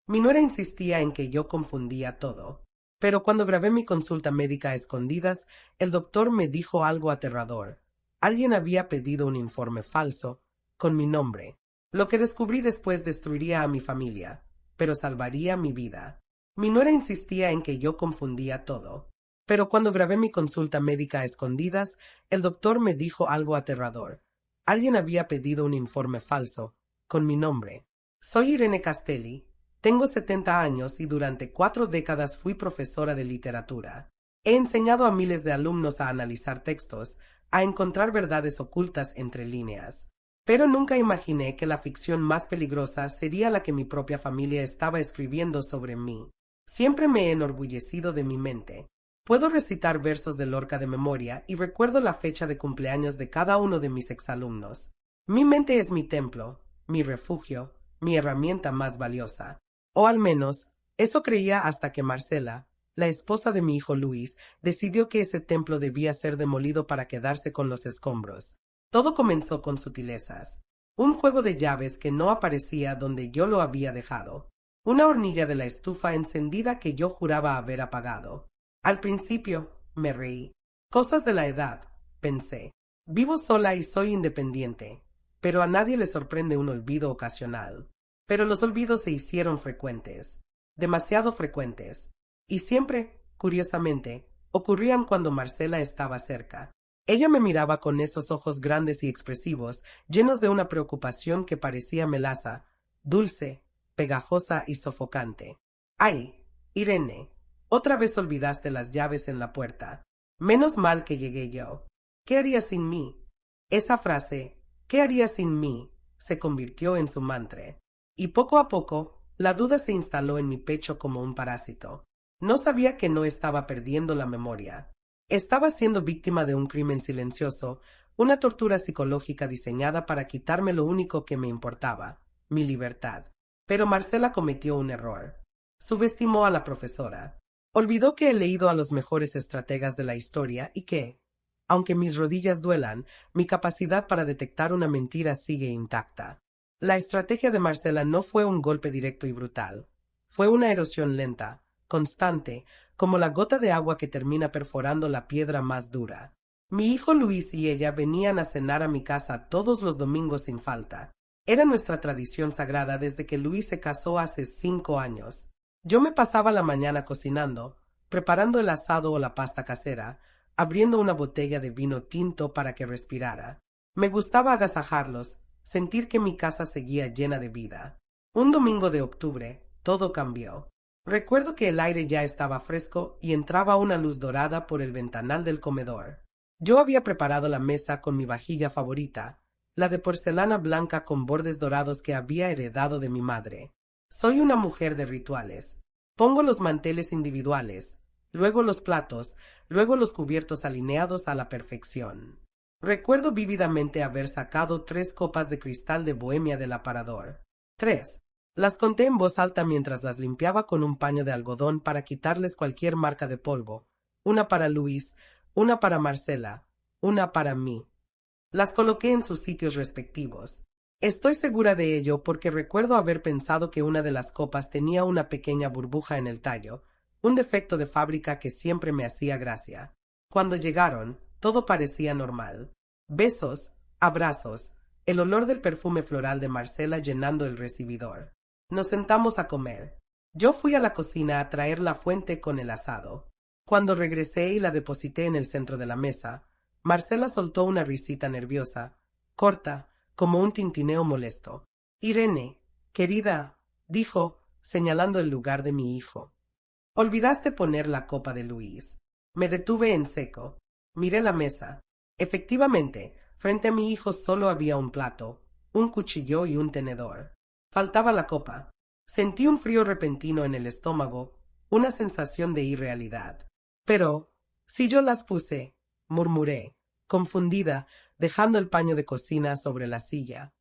Mi nuera insistía en que yo confundía todo. Pero cuando grabé mi consulta médica a escondidas, el doctor me dijo algo aterrador. Alguien había pedido un informe falso, con mi nombre. Lo que descubrí después destruiría a mi familia, pero salvaría mi vida. Mi nuera insistía en que yo confundía todo. Pero cuando grabé mi consulta médica a escondidas, el doctor me dijo algo aterrador. Alguien había pedido un informe falso, con mi nombre. Soy Irene Castelli. Tengo 70 años y durante 4 décadas fui profesora de literatura. He enseñado a miles de alumnos a analizar textos, a encontrar verdades ocultas entre líneas. Pero nunca imaginé que la ficción más peligrosa sería la que mi propia familia estaba escribiendo sobre mí. Siempre me he enorgullecido de mi mente. Puedo recitar versos de Lorca de memoria y recuerdo la fecha de cumpleaños de cada uno de mis exalumnos. Mi mente es mi templo, mi refugio, mi herramienta más valiosa. O al menos, eso creía hasta que Marcela, la esposa de mi hijo Luis, decidió que ese templo debía ser demolido para quedarse con los escombros. Todo comenzó con sutilezas. Un juego de llaves que no aparecía donde yo lo había dejado. Una hornilla de la estufa encendida que yo juraba haber apagado. Al principio, me reí. Cosas de la edad, pensé. Vivo sola y soy independiente, pero a nadie le sorprende un olvido ocasional. Pero los olvidos se hicieron frecuentes, demasiado frecuentes, y siempre, curiosamente, ocurrían cuando Marcela estaba cerca. Ella me miraba con esos ojos grandes y expresivos, llenos de una preocupación que parecía melaza, dulce, pegajosa y sofocante. ¡Ay, Irene! Otra vez olvidaste las llaves en la puerta. Menos mal que llegué yo. ¿Qué harías sin mí? Esa frase, ¿qué harías sin mí?, se convirtió en su mantra. Y poco a poco, la duda se instaló en mi pecho como un parásito. No sabía que no estaba perdiendo la memoria. Estaba siendo víctima de un crimen silencioso, una tortura psicológica diseñada para quitarme lo único que me importaba, mi libertad. Pero Marcela cometió un error. Subestimó a la profesora. Olvidó que he leído a los mejores estrategas de la historia y que, aunque mis rodillas duelan, mi capacidad para detectar una mentira sigue intacta. La estrategia de Marcela no fue un golpe directo y brutal. Fue una erosión lenta, constante, como la gota de agua que termina perforando la piedra más dura. Mi hijo Luis y ella venían a cenar a mi casa todos los domingos sin falta. Era nuestra tradición sagrada desde que Luis se casó hace 5 años. Yo me pasaba la mañana cocinando, preparando el asado o la pasta casera, abriendo una botella de vino tinto para que respirara. Me gustaba agasajarlos, sentir que mi casa seguía llena de vida. Un domingo de octubre, todo cambió. Recuerdo que el aire ya estaba fresco y entraba una luz dorada por el ventanal del comedor. Yo había preparado la mesa con mi vajilla favorita, la de porcelana blanca con bordes dorados que había heredado de mi madre. Soy una mujer de rituales. Pongo los manteles individuales, luego los platos, luego los cubiertos alineados a la perfección. Recuerdo vívidamente haber sacado 3 copas de cristal de Bohemia del aparador. 3. Las conté en voz alta mientras las limpiaba con un paño de algodón para quitarles cualquier marca de polvo. Una para Luis, una para Marcela, una para mí. Las coloqué en sus sitios respectivos. Estoy segura de ello porque recuerdo haber pensado que una de las copas tenía una pequeña burbuja en el tallo, un defecto de fábrica que siempre me hacía gracia. Cuando llegaron, todo parecía normal. Besos, abrazos, el olor del perfume floral de Marcela llenando el recibidor. Nos sentamos a comer. Yo fui a la cocina a traer la fuente con el asado. Cuando regresé y la deposité en el centro de la mesa, Marcela soltó una risita nerviosa, corta, como un tintineo molesto. Irene, querida, dijo, señalando el lugar de mi hijo. Olvidaste poner la copa de Luis. Me detuve en seco. Miré la mesa. Efectivamente, frente a mi hijo solo había un plato, un cuchillo y un tenedor. Faltaba la copa. Sentí un frío repentino en el estómago, una sensación de irrealidad. Pero, si yo las puse, murmuré, confundida, dejando el paño de cocina sobre la silla.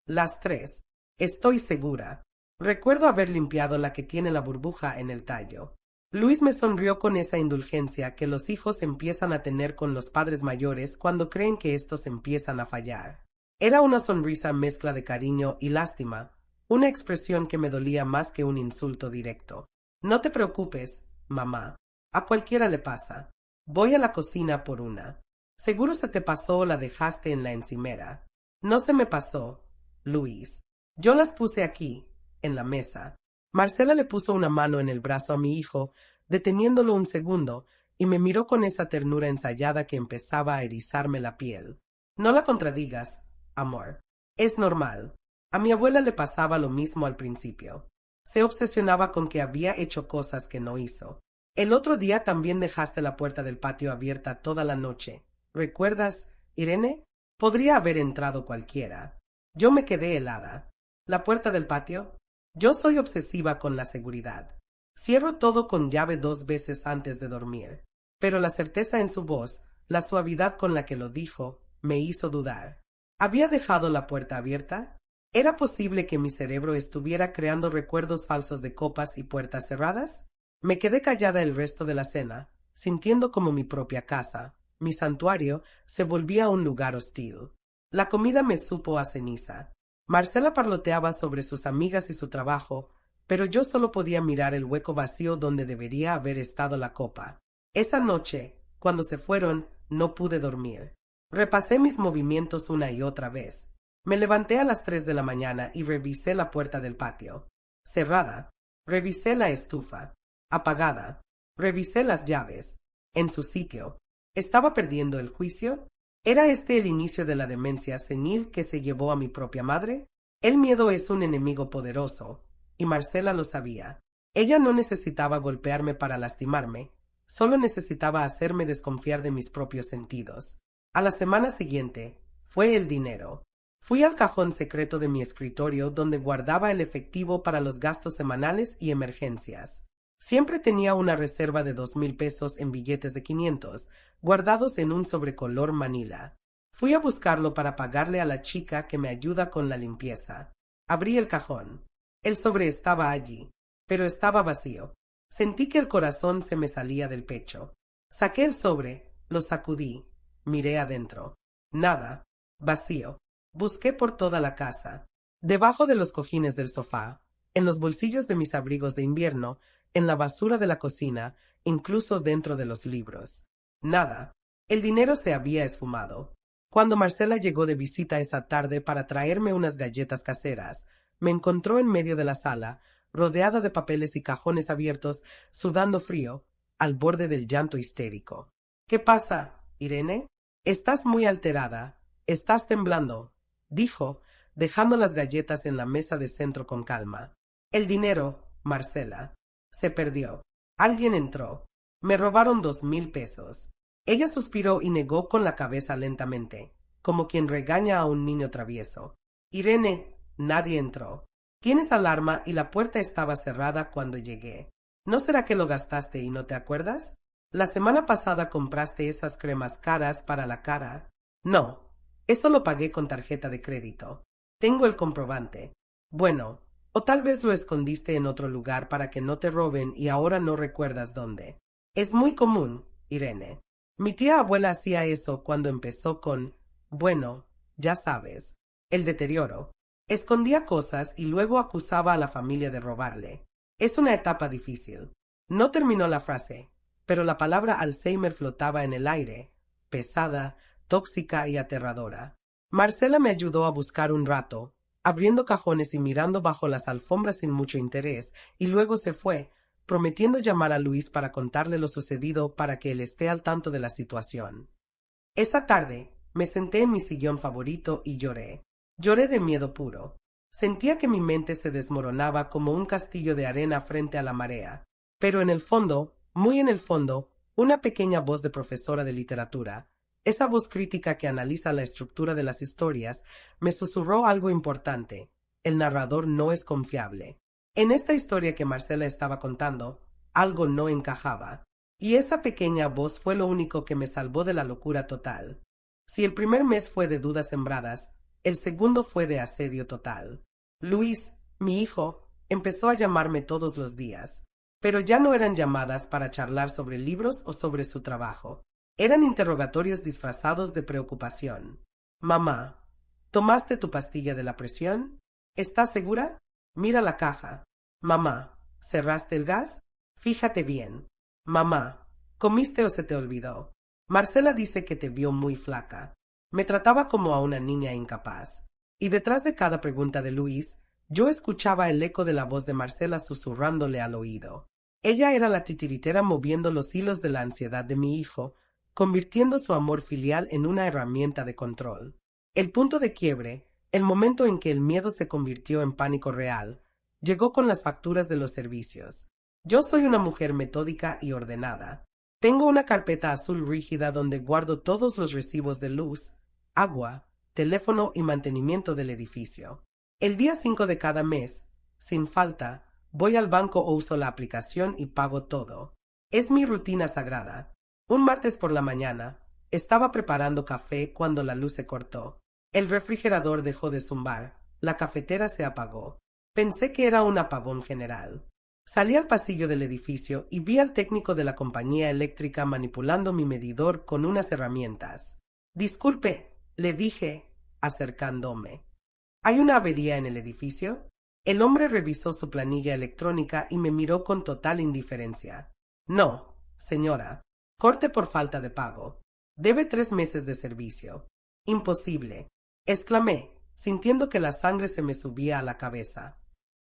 Las 3. Estoy segura. Recuerdo haber limpiado la que tiene la burbuja en el tallo. Luis me sonrió con esa indulgencia que los hijos empiezan a tener con los padres mayores cuando creen que estos empiezan a fallar. Era una sonrisa mezcla de cariño y lástima, una expresión que me dolía más que un insulto directo. No te preocupes, mamá. A cualquiera le pasa. Voy a la cocina por una. Seguro se te pasó o la dejaste en la encimera. No se me pasó, Luis. Yo las puse aquí, en la mesa. Marcela le puso una mano en el brazo a mi hijo, deteniéndolo un segundo, y me miró con esa ternura ensayada que empezaba a erizarme la piel. No la contradigas, amor. Es normal. A mi abuela le pasaba lo mismo al principio. Se obsesionaba con que había hecho cosas que no hizo. El otro día también dejaste la puerta del patio abierta toda la noche. ¿Recuerdas, Irene? Podría haber entrado cualquiera. Yo me quedé helada. ¿La puerta del patio? Yo soy obsesiva con la seguridad. Cierro todo con llave 2 veces antes de dormir. Pero la certeza en su voz, la suavidad con la que lo dijo, me hizo dudar. ¿Había dejado la puerta abierta? ¿Era posible que mi cerebro estuviera creando recuerdos falsos de copas y puertas cerradas? Me quedé callada el resto de la cena, sintiendo como mi propia casa, mi santuario, se volvía un lugar hostil. La comida me supo a ceniza. Marcela parloteaba sobre sus amigas y su trabajo, pero yo solo podía mirar el hueco vacío donde debería haber estado la copa. Esa noche, cuando se fueron, no pude dormir. Repasé mis movimientos una y otra vez. Me levanté a las 3 de la mañana y revisé la puerta del patio. Cerrada. Revisé la estufa. Apagada. Revisé las llaves. En su sitio. ¿Estaba perdiendo el juicio? ¿Era este el inicio de la demencia senil que se llevó a mi propia madre? El miedo es un enemigo poderoso, y Marcela lo sabía. Ella no necesitaba golpearme para lastimarme, solo necesitaba hacerme desconfiar de mis propios sentidos. A la semana siguiente, fue el dinero. Fui al cajón secreto de mi escritorio donde guardaba el efectivo para los gastos semanales y emergencias. Siempre tenía una reserva de 2,000 pesos en billetes de 500, guardados en un sobrecolor manila. Fui a buscarlo para pagarle a la chica que me ayuda con la limpieza. Abrí el cajón. El sobre estaba allí, pero estaba vacío. Sentí que el corazón se me salía del pecho. Saqué el sobre, lo sacudí, miré adentro. Nada, vacío. Busqué por toda la casa, debajo de los cojines del sofá, en los bolsillos de mis abrigos de invierno, en la basura de la cocina, incluso dentro de los libros. Nada. El dinero se había esfumado. Cuando Marcela llegó de visita esa tarde para traerme unas galletas caseras, me encontró en medio de la sala, rodeada de papeles y cajones abiertos, sudando frío, al borde del llanto histérico. ¿Qué pasa, Irene? Estás muy alterada. Estás temblando, dijo, dejando las galletas en la mesa de centro con calma. El dinero, Marcela. Se perdió. Alguien entró. Me robaron 2,000 pesos. Ella suspiró y negó con la cabeza lentamente, como quien regaña a un niño travieso. Irene, nadie entró. Tienes alarma y la puerta estaba cerrada cuando llegué. ¿No será que lo gastaste y no te acuerdas? La semana pasada compraste esas cremas caras para la cara. No, eso lo pagué con tarjeta de crédito. Tengo el comprobante. Bueno, o tal vez lo escondiste en otro lugar para que no te roben y ahora no recuerdas dónde. Es muy común, Irene. Mi tía abuela hacía eso cuando empezó con, bueno, ya sabes, el deterioro. Escondía cosas y luego acusaba a la familia de robarle. Es una etapa difícil. No terminó la frase, pero la palabra Alzheimer flotaba en el aire, pesada, tóxica y aterradora. Marcela me ayudó a buscar un rato, abriendo cajones y mirando bajo las alfombras sin mucho interés, y luego se fue, prometiendo llamar a Luis para contarle lo sucedido para que él esté al tanto de la situación. Esa tarde, me senté en mi sillón favorito y lloré. Lloré de miedo puro. Sentía que mi mente se desmoronaba como un castillo de arena frente a la marea. Pero en el fondo, muy en el fondo, una pequeña voz de profesora de literatura, esa voz crítica que analiza la estructura de las historias, me susurró algo importante. El narrador no es confiable. En esta historia que Marcela estaba contando, algo no encajaba. Y esa pequeña voz fue lo único que me salvó de la locura total. Si el primer mes fue de dudas sembradas, el segundo fue de asedio total. Luis, mi hijo, empezó a llamarme todos los días. Pero ya no eran llamadas para charlar sobre libros o sobre su trabajo. Eran interrogatorios disfrazados de preocupación. Mamá, ¿tomaste tu pastilla de la presión? ¿Estás segura? Mira la caja. Mamá, ¿cerraste el gas? Fíjate bien. Mamá, ¿comiste o se te olvidó? Marcela dice que te vio muy flaca. Me trataba como a una niña incapaz. Y detrás de cada pregunta de Luis, yo escuchaba el eco de la voz de Marcela susurrándole al oído. Ella era la titiritera moviendo los hilos de la ansiedad de mi hijo, convirtiendo su amor filial en una herramienta de control. El punto de quiebre, el momento en que el miedo se convirtió en pánico real, llegó con las facturas de los servicios. Yo soy una mujer metódica y ordenada. Tengo una carpeta azul rígida donde guardo todos los recibos de luz, agua, teléfono y mantenimiento del edificio. El día 5 de cada mes, sin falta, voy al banco o uso la aplicación y pago todo. Es mi rutina sagrada. Un martes por la mañana, estaba preparando café cuando la luz se cortó. El refrigerador dejó de zumbar, la cafetera se apagó. Pensé que era un apagón general. Salí al pasillo del edificio y vi al técnico de la compañía eléctrica manipulando mi medidor con unas herramientas. Disculpe, le dije, acercándome. ¿Hay una avería en el edificio? El hombre revisó su planilla electrónica y me miró con total indiferencia. No, señora. Corte por falta de pago. Debe 3 meses de servicio. Imposible. Exclamé, sintiendo que la sangre se me subía a la cabeza.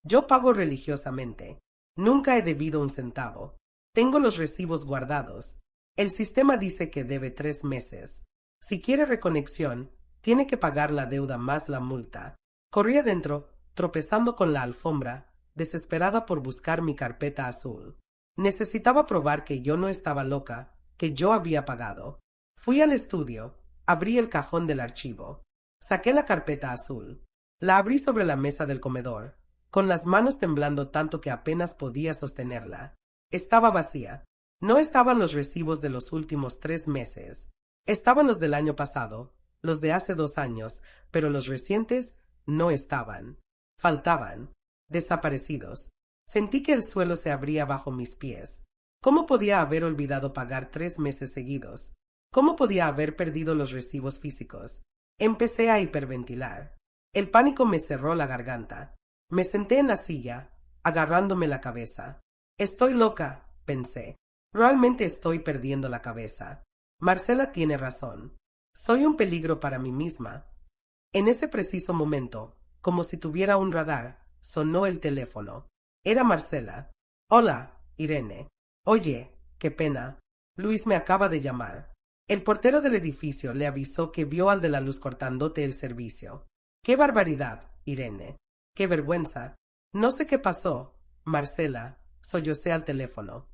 Yo pago religiosamente. Nunca he debido un centavo. Tengo los recibos guardados. El sistema dice que debe 3 meses. Si quiere reconexión, tiene que pagar la deuda más la multa. Corrí adentro, tropezando con la alfombra, desesperada por buscar mi carpeta azul. Necesitaba probar que yo no estaba loca, que yo había pagado. Fui al estudio, abrí el cajón del archivo. Saqué la carpeta azul. La abrí sobre la mesa del comedor, con las manos temblando tanto que apenas podía sostenerla. Estaba vacía. No estaban los recibos de los últimos 3 meses. Estaban los del año pasado, los de hace 2 años, pero los recientes no estaban. Faltaban. Desaparecidos. Sentí que el suelo se abría bajo mis pies. ¿Cómo podía haber olvidado pagar 3 meses seguidos? ¿Cómo podía haber perdido los recibos físicos? Empecé a hiperventilar. El pánico me cerró la garganta. Me senté en la silla, agarrándome la cabeza. Estoy loca, pensé. Realmente estoy perdiendo la cabeza. Marcela tiene razón. Soy un peligro para mí misma. En ese preciso momento, como si tuviera un radar, sonó el teléfono. Era Marcela. Hola, Irene. Oye, qué pena. Luis me acaba de llamar. El portero del edificio le avisó que vio al de la luz cortándote el servicio. ¡Qué barbaridad, Irene! ¡Qué vergüenza! No sé qué pasó, Marcela, sollocé al teléfono.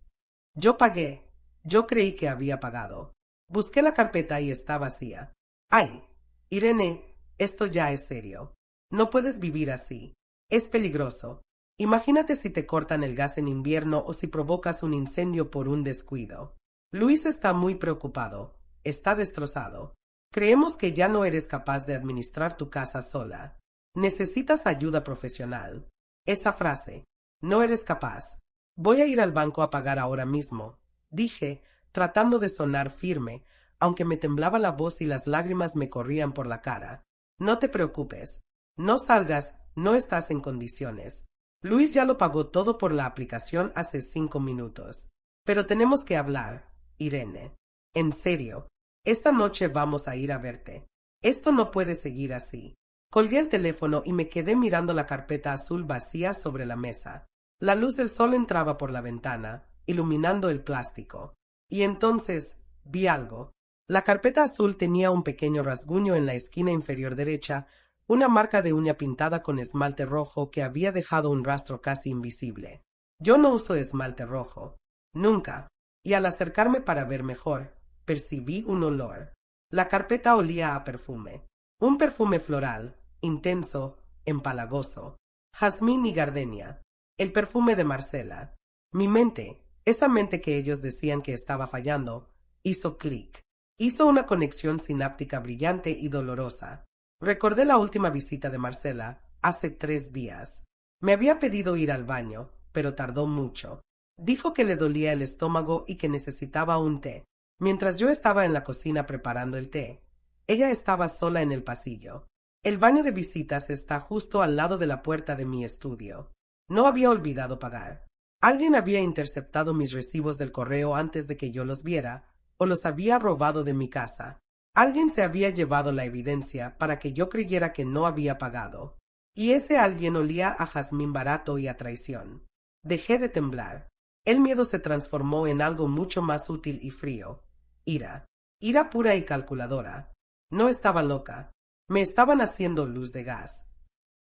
Yo pagué. Yo creí que había pagado. Busqué la carpeta y está vacía. ¡Ay! Irene, esto ya es serio. No puedes vivir así. Es peligroso. Imagínate si te cortan el gas en invierno o si provocas un incendio por un descuido. Luis está muy preocupado. Está destrozado. Creemos que ya no eres capaz de administrar tu casa sola. Necesitas ayuda profesional. Esa frase. No eres capaz. Voy a ir al banco a pagar ahora mismo, dije, tratando de sonar firme, aunque me temblaba la voz y las lágrimas me corrían por la cara. No te preocupes. No salgas, no estás en condiciones. Luis ya lo pagó todo por la aplicación hace 5 minutos. Pero tenemos que hablar, Irene. En serio. Esta noche vamos a ir a verte. Esto no puede seguir así. Colgué el teléfono y me quedé mirando la carpeta azul vacía sobre la mesa. La luz del sol entraba por la ventana, iluminando el plástico. Y entonces vi algo. La carpeta azul tenía un pequeño rasguño en la esquina inferior derecha, una marca de uña pintada con esmalte rojo que había dejado un rastro casi invisible. Yo no uso esmalte rojo. Nunca. Y al acercarme para ver mejor, percibí un olor. La carpeta olía a perfume. Un perfume floral, intenso, empalagoso. Jazmín y gardenia. El perfume de Marcela. Mi mente, esa mente que ellos decían que estaba fallando, hizo clic. Hizo una conexión sináptica brillante y dolorosa. Recordé la última visita de Marcela, hace 3 días. Me había pedido ir al baño, pero tardó mucho. Dijo que le dolía el estómago y que necesitaba un té. Mientras yo estaba en la cocina preparando el té, ella estaba sola en el pasillo. El baño de visitas está justo al lado de la puerta de mi estudio. No había olvidado pagar. Alguien había interceptado mis recibos del correo antes de que yo los viera, o los había robado de mi casa. Alguien se había llevado la evidencia para que yo creyera que no había pagado. Y ese alguien olía a jazmín barato y a traición. Dejé de temblar. El miedo se transformó en algo mucho más útil y frío. Ira. Ira pura y calculadora. No estaba loca. Me estaban haciendo luz de gas.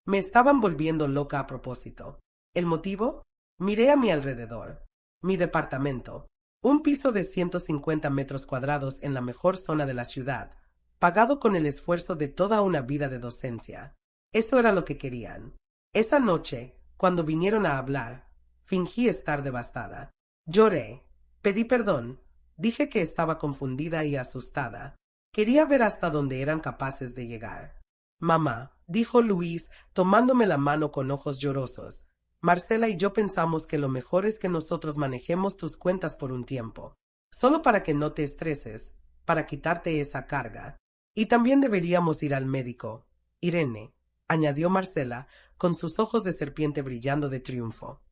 Me estaban volviendo loca a propósito. ¿El motivo? Miré a mi alrededor. Mi departamento. Un piso de 150 metros cuadrados en la mejor zona de la ciudad, pagado con el esfuerzo de toda una vida de docencia. Eso era lo que querían. Esa noche, cuando vinieron a hablar, fingí estar devastada. Lloré. Pedí perdón. Dije que estaba confundida y asustada. Quería ver hasta dónde eran capaces de llegar. Mamá, dijo Luis, tomándome la mano con ojos llorosos. Marcela y yo pensamos que lo mejor es que nosotros manejemos tus cuentas por un tiempo. Solo para que no te estreses, para quitarte esa carga. Y también deberíamos ir al médico. Irene, añadió Marcela, con sus ojos de serpiente brillando de triunfo.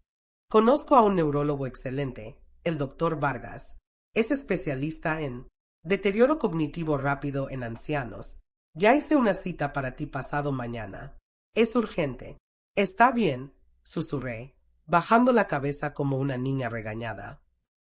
Conozco a un neurólogo excelente, el doctor Vargas. Es especialista en deterioro cognitivo rápido en ancianos. Ya hice una cita para ti pasado mañana. Es urgente. Está bien, susurré, bajando la cabeza como una niña regañada.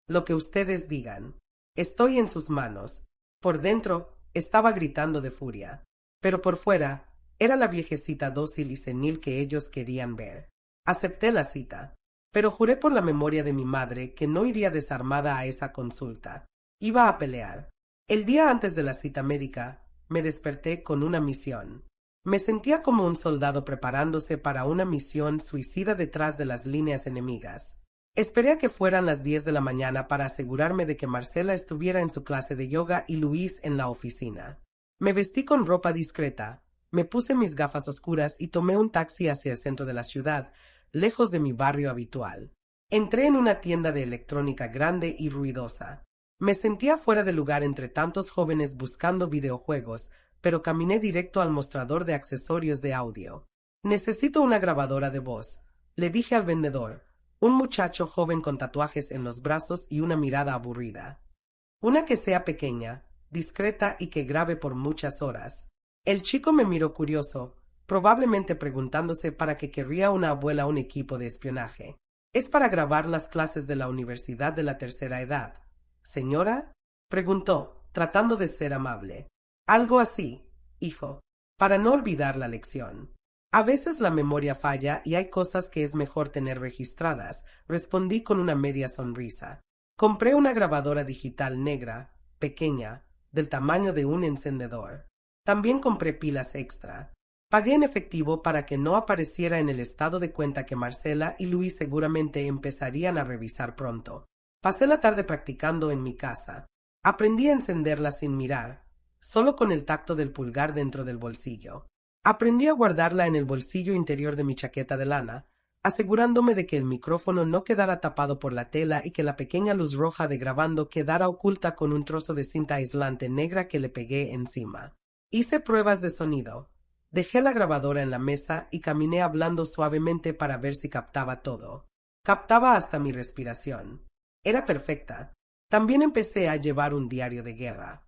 Lo que ustedes digan. Estoy en sus manos. Por dentro estaba gritando de furia, pero por fuera era la viejecita dócil y senil que ellos querían ver. Acepté la cita, pero juré por la memoria de mi madre que no iría desarmada a esa consulta. Iba a pelear. El día antes de la cita médica, me desperté con una misión. Me sentía como un soldado preparándose para una misión suicida detrás de las líneas enemigas. Esperé a que fueran las 10 de la mañana para asegurarme de que Marcela estuviera en su clase de yoga y Luis en la oficina. Me vestí con ropa discreta, me puse mis gafas oscuras y tomé un taxi hacia el centro de la ciudad, lejos de mi barrio habitual. Entré en una tienda de electrónica grande y ruidosa. Me sentía fuera de lugar entre tantos jóvenes buscando videojuegos, pero caminé directo al mostrador de accesorios de audio. Necesito una grabadora de voz, le dije al vendedor, un muchacho joven con tatuajes en los brazos y una mirada aburrida. Una que sea pequeña, discreta y que grabe por muchas horas. El chico me miró curioso, probablemente preguntándose para qué querría una abuela un equipo de espionaje. Es para grabar las clases de la Universidad de la Tercera Edad. ¿Señora? Preguntó, tratando de ser amable. Algo así, hijo, para no olvidar la lección. A veces la memoria falla y hay cosas que es mejor tener registradas, respondí con una media sonrisa. Compré una grabadora digital negra, pequeña, del tamaño de un encendedor. También compré pilas extra. Pagué en efectivo para que no apareciera en el estado de cuenta que Marcela y Luis seguramente empezarían a revisar pronto. Pasé la tarde practicando en mi casa. Aprendí a encenderla sin mirar, solo con el tacto del pulgar dentro del bolsillo. Aprendí a guardarla en el bolsillo interior de mi chaqueta de lana, asegurándome de que el micrófono no quedara tapado por la tela y que la pequeña luz roja de grabando quedara oculta con un trozo de cinta aislante negra que le pegué encima. Hice pruebas de sonido. Dejé la grabadora en la mesa y caminé hablando suavemente para ver si captaba todo. Captaba hasta mi respiración. Era perfecta. También empecé a llevar un diario de guerra.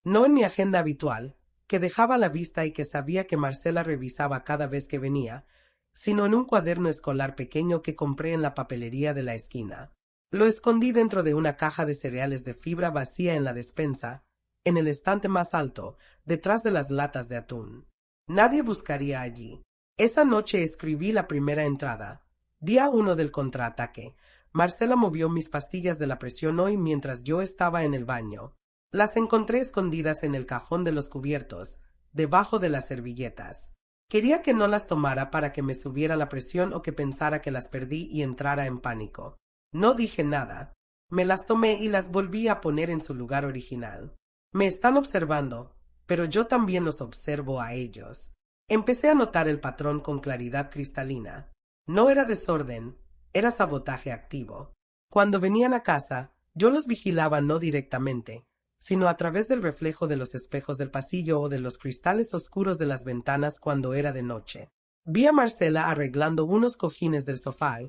No en mi agenda habitual, que dejaba a la vista y que sabía que Marcela revisaba cada vez que venía, sino en un cuaderno escolar pequeño que compré en la papelería de la esquina. Lo escondí dentro de una caja de cereales de fibra vacía en la despensa, en el estante más alto, detrás de las latas de atún. Nadie buscaría allí. Esa noche escribí la primera entrada. Día 1 del contraataque. Marcela movió mis pastillas de la presión hoy mientras yo estaba en el baño. Las encontré escondidas en el cajón de los cubiertos, debajo de las servilletas. Quería que no las tomara para que me subiera la presión o que pensara que las perdí y entrara en pánico. No dije nada. Me las tomé y las volví a poner en su lugar original. Me están observando, pero yo también los observo a ellos. Empecé a notar el patrón con claridad cristalina. No era desorden, era sabotaje activo. Cuando venían a casa, yo los vigilaba no directamente, sino a través del reflejo de los espejos del pasillo o de los cristales oscuros de las ventanas cuando era de noche. Vi a Marcela arreglando unos cojines del sofá,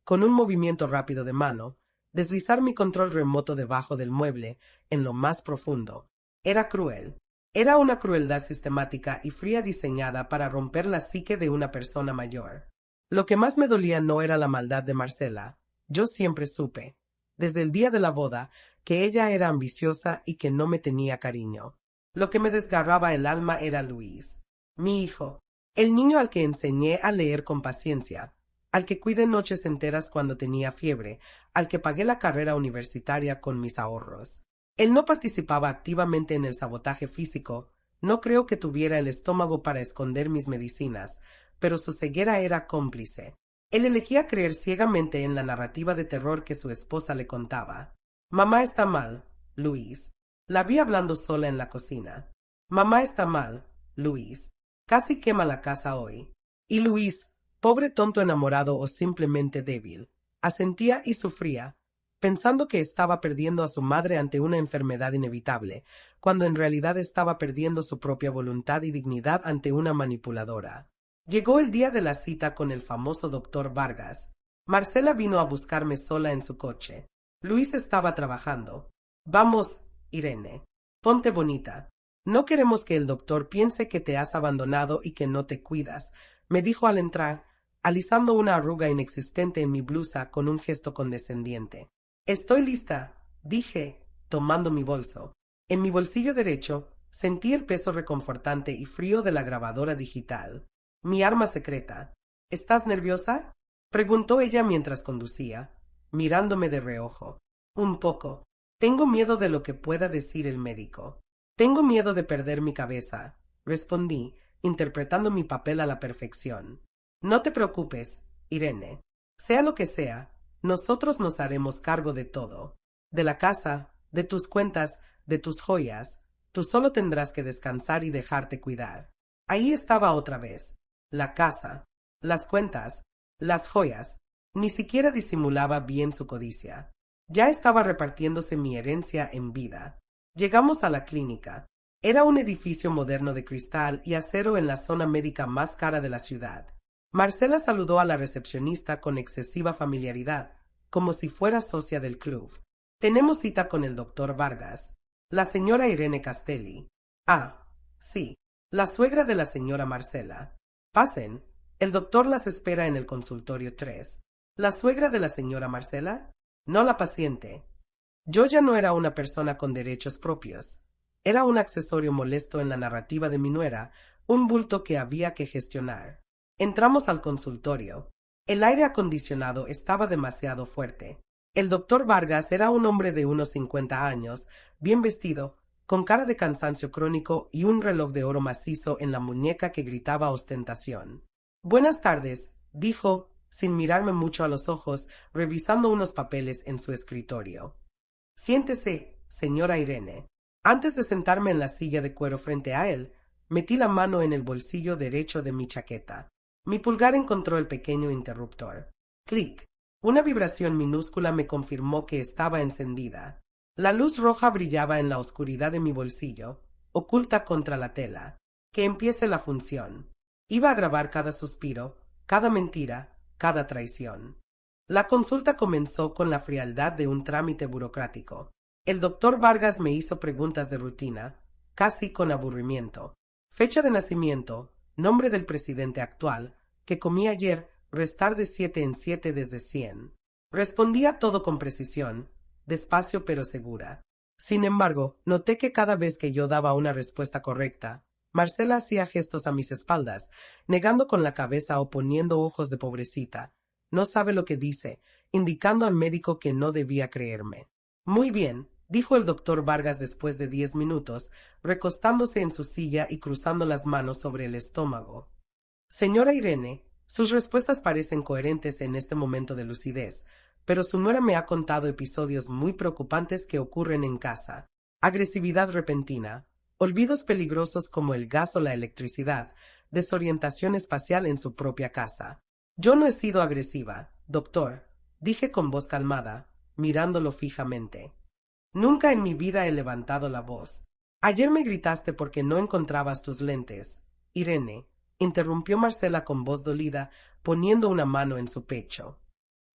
con un movimiento rápido de mano, deslizar mi control remoto debajo del mueble, en lo más profundo. Era cruel. Era una crueldad sistemática y fría diseñada para romper la psique de una persona mayor. Lo que más me dolía no era la maldad de Marcela. Yo siempre supe, desde el día de la boda, que ella era ambiciosa y que no me tenía cariño. Lo que me desgarraba el alma era Luis, mi hijo, el niño al que enseñé a leer con paciencia, al que cuidé noches enteras cuando tenía fiebre, al que pagué la carrera universitaria con mis ahorros. Él no participaba activamente en el sabotaje físico, no creo que tuviera el estómago para esconder mis medicinas, pero su ceguera era cómplice. Él elegía creer ciegamente en la narrativa de terror que su esposa le contaba. Mamá está mal, Luis. La vi hablando sola en la cocina. Mamá está mal, Luis. Casi quema la casa hoy. Y Luis, pobre tonto enamorado o simplemente débil, asentía y sufría, pensando que estaba perdiendo a su madre ante una enfermedad inevitable, cuando en realidad estaba perdiendo su propia voluntad y dignidad ante una manipuladora. Llegó el día de la cita con el famoso doctor Vargas. Marcela vino a buscarme sola en su coche. Luis estaba trabajando. Vamos, Irene. Ponte bonita. No queremos que el doctor piense que te has abandonado y que no te cuidas, me dijo al entrar, alisando una arruga inexistente en mi blusa con un gesto condescendiente. Estoy lista, dije, tomando mi bolso. En mi bolsillo derecho sentí el peso reconfortante y frío de la grabadora digital. Mi arma secreta. ¿Estás nerviosa? Preguntó ella mientras conducía, mirándome de reojo. Un poco. Tengo miedo de lo que pueda decir el médico. Tengo miedo de perder mi cabeza, respondí, interpretando mi papel a la perfección. No te preocupes, Irene. Sea lo que sea, nosotros nos haremos cargo de todo. De la casa, de tus cuentas, de tus joyas. Tú solo tendrás que descansar y dejarte cuidar. Ahí estaba otra vez. La casa, las cuentas, las joyas. Ni siquiera disimulaba bien su codicia. Ya estaba repartiéndose mi herencia en vida. Llegamos a la clínica. Era un edificio moderno de cristal y acero en la zona médica más cara de la ciudad. Marcela saludó a la recepcionista con excesiva familiaridad, como si fuera socia del club. Tenemos cita con el doctor Vargas. La señora Irene Castelli. Ah, sí, la suegra de la señora Marcela. Pasen. El doctor las espera en el consultorio 3. ¿La suegra de la señora Marcela? No la paciente. Yo ya no era una persona con derechos propios. Era un accesorio molesto en la narrativa de mi nuera, un bulto que había que gestionar. Entramos al consultorio. El aire acondicionado estaba demasiado fuerte. El doctor Vargas era un hombre de unos 50 años, bien vestido, con cara de cansancio crónico y un reloj de oro macizo en la muñeca que gritaba ostentación. Buenas tardes, dijo, sin mirarme mucho a los ojos, revisando unos papeles en su escritorio. Siéntese, señora Irene. Antes de sentarme en la silla de cuero frente a él, metí la mano en el bolsillo derecho de mi chaqueta. Mi pulgar encontró el pequeño interruptor. Clic. Una vibración minúscula me confirmó que estaba encendida. La luz roja brillaba en la oscuridad de mi bolsillo, oculta contra la tela. Que empiece la función. Iba a grabar cada suspiro, cada mentira, cada traición. La consulta comenzó con la frialdad de un trámite burocrático. El doctor Vargas me hizo preguntas de rutina, casi con aburrimiento. Fecha de nacimiento, nombre del presidente actual, que comí ayer, restar de 7 en 7 desde 100. Respondía todo con precisión, despacio pero segura. Sin embargo, noté que cada vez que yo daba una respuesta correcta, Marcela hacía gestos a mis espaldas, negando con la cabeza o poniendo ojos de pobrecita. No sabe lo que dice, indicando al médico que no debía creerme. Muy bien, dijo el doctor Vargas después de 10 minutos, recostándose en su silla y cruzando las manos sobre el estómago. Señora Irene, sus respuestas parecen coherentes en este momento de lucidez, pero su nuera me ha contado episodios muy preocupantes que ocurren en casa. Agresividad repentina, olvidos peligrosos como el gas o la electricidad, desorientación espacial en su propia casa. Yo no he sido agresiva, doctor, dije con voz calmada, mirándolo fijamente. Nunca en mi vida he levantado la voz. Ayer me gritaste porque no encontrabas tus lentes. Irene, interrumpió Marcela con voz dolida, poniendo una mano en su pecho.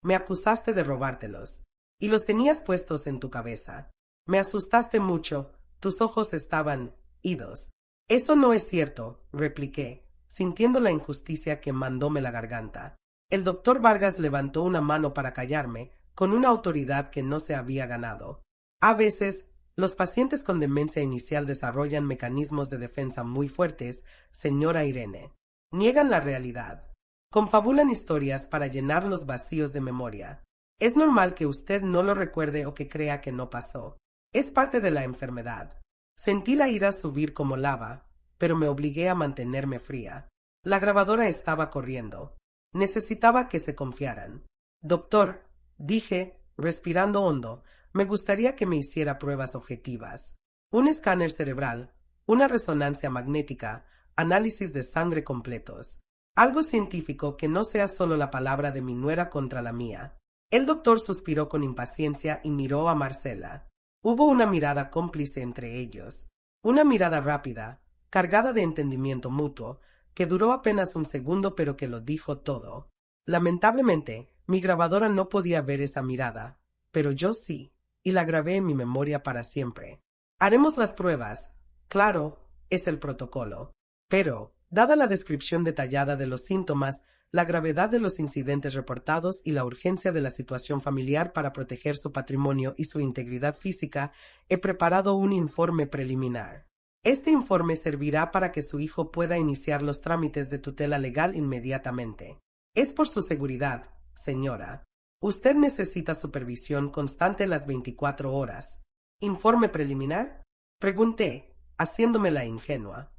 Me acusaste de robártelos. Y los tenías puestos en tu cabeza. Me asustaste mucho. Tus ojos estaban idos. Eso no es cierto, repliqué, sintiendo la injusticia que mandóme la garganta. El doctor Vargas levantó una mano para callarme, con una autoridad que no se había ganado. A veces, los pacientes con demencia inicial desarrollan mecanismos de defensa muy fuertes, señora Irene. Niegan la realidad. Confabulan historias para llenar los vacíos de memoria. Es normal que usted no lo recuerde o que crea que no pasó. Es parte de la enfermedad. Sentí la ira subir como lava, pero me obligué a mantenerme fría. La grabadora estaba corriendo. Necesitaba que se confiaran. Doctor, dije, respirando hondo, me gustaría que me hiciera pruebas objetivas. Un escáner cerebral, una resonancia magnética, análisis de sangre completos. Algo científico que no sea solo la palabra de mi nuera contra la mía. El doctor suspiró con impaciencia y miró a Marcela. Hubo una mirada cómplice entre ellos. Una mirada rápida, cargada de entendimiento mutuo, que duró apenas un segundo pero que lo dijo todo. Lamentablemente, mi grabadora no podía ver esa mirada, pero yo sí, y la grabé en mi memoria para siempre. Haremos las pruebas. Claro, es el protocolo. Pero, dada la descripción detallada de los síntomas, la gravedad de los incidentes reportados y la urgencia de la situación familiar para proteger su patrimonio y su integridad física, he preparado un informe preliminar. Este informe servirá para que su hijo pueda iniciar los trámites de tutela legal inmediatamente. Es por su seguridad, señora. Usted necesita supervisión constante las 24 horas. ¿Informe preliminar? Pregunté, haciéndome la ingenua.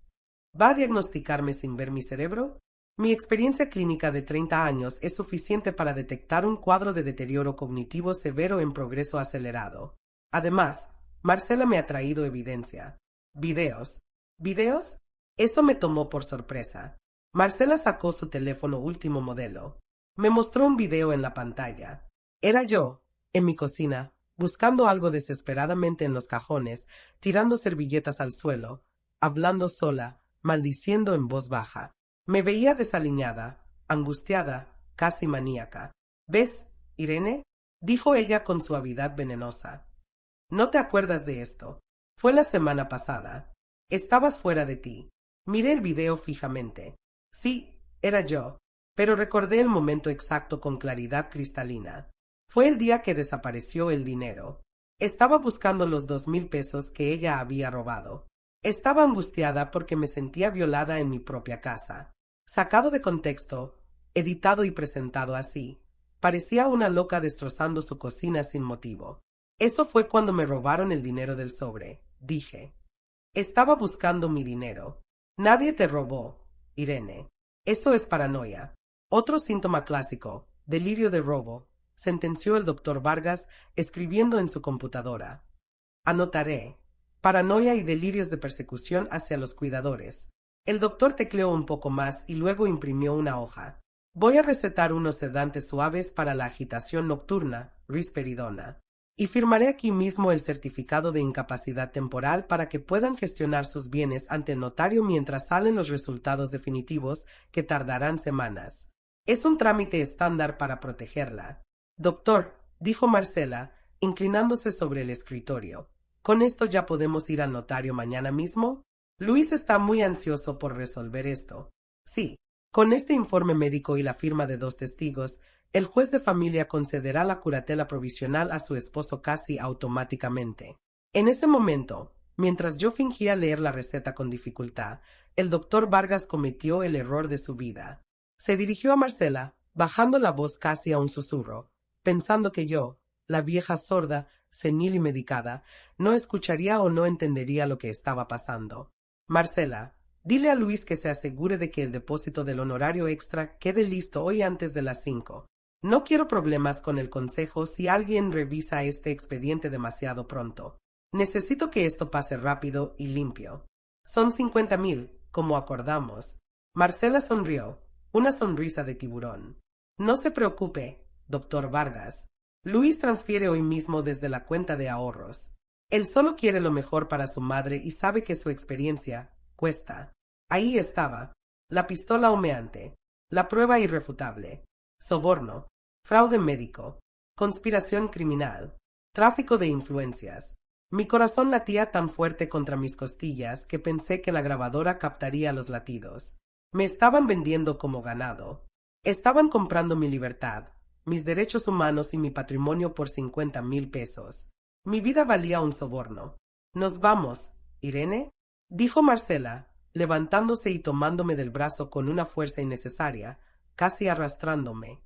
¿Va a diagnosticarme sin ver mi cerebro? Mi experiencia clínica de 30 años es suficiente para detectar un cuadro de deterioro cognitivo severo en progreso acelerado. Además, Marcela me ha traído evidencia. Videos. ¿Videos? Eso me tomó por sorpresa. Marcela sacó su teléfono último modelo. Me mostró un video en la pantalla. Era yo, en mi cocina, buscando algo desesperadamente en los cajones, tirando servilletas al suelo, hablando sola, maldiciendo en voz baja. Me veía desaliñada, angustiada, casi maníaca. ¿Ves, Irene? Dijo ella con suavidad venenosa. No te acuerdas de esto. Fue la semana pasada. Estabas fuera de ti. Miré el video fijamente. Sí, era yo, pero recordé el momento exacto con claridad cristalina. Fue el día que desapareció el dinero. Estaba buscando los 2,000 pesos que ella había robado. Estaba angustiada porque me sentía violada en mi propia casa. Sacado de contexto, editado y presentado así, parecía una loca destrozando su cocina sin motivo. Eso fue cuando me robaron el dinero del sobre, dije. Estaba buscando mi dinero. Nadie te robó, Irene. Eso es paranoia. Otro síntoma clásico, delirio de robo, sentenció el doctor Vargas, escribiendo en su computadora. Anotaré. Paranoia y delirios de persecución hacia los cuidadores. El doctor tecleó un poco más y luego imprimió una hoja. Voy a recetar unos sedantes suaves para la agitación nocturna, risperidona. Y firmaré aquí mismo el certificado de incapacidad temporal para que puedan gestionar sus bienes ante el notario mientras salen los resultados definitivos, que tardarán semanas. Es un trámite estándar para protegerla. Doctor, dijo Marcela, inclinándose sobre el escritorio. ¿Con esto ya podemos ir al notario mañana mismo? Luis está muy ansioso por resolver esto. Sí, con este informe médico y la firma de 2 testigos, el juez de familia concederá la curatela provisional a su esposo casi automáticamente. En ese momento, mientras yo fingía leer la receta con dificultad, el doctor Vargas cometió el error de su vida. Se dirigió a Marcela, bajando la voz casi a un susurro, pensando que yo, la vieja sorda, senil y medicada, no escucharía o no entendería lo que estaba pasando. Marcela, dile a Luis que se asegure de que el depósito del honorario extra quede listo hoy antes de las 5. No quiero problemas con el consejo si alguien revisa este expediente demasiado pronto. Necesito que esto pase rápido y limpio. Son 50,000, como acordamos. Marcela sonrió, una sonrisa de tiburón. No se preocupe, doctor Vargas. Luis transfiere hoy mismo desde la cuenta de ahorros. Él solo quiere lo mejor para su madre y sabe que su experiencia cuesta. Ahí estaba, la pistola humeante, la prueba irrefutable, soborno, fraude médico, conspiración criminal, tráfico de influencias. Mi corazón latía tan fuerte contra mis costillas que pensé que la grabadora captaría los latidos. Me estaban vendiendo como ganado. Estaban comprando mi libertad, mis derechos humanos y mi patrimonio por 50,000 pesos. Mi vida valía un soborno. «Nos vamos, Irene», dijo Marcela, levantándose y tomándome del brazo con una fuerza innecesaria, casi arrastrándome.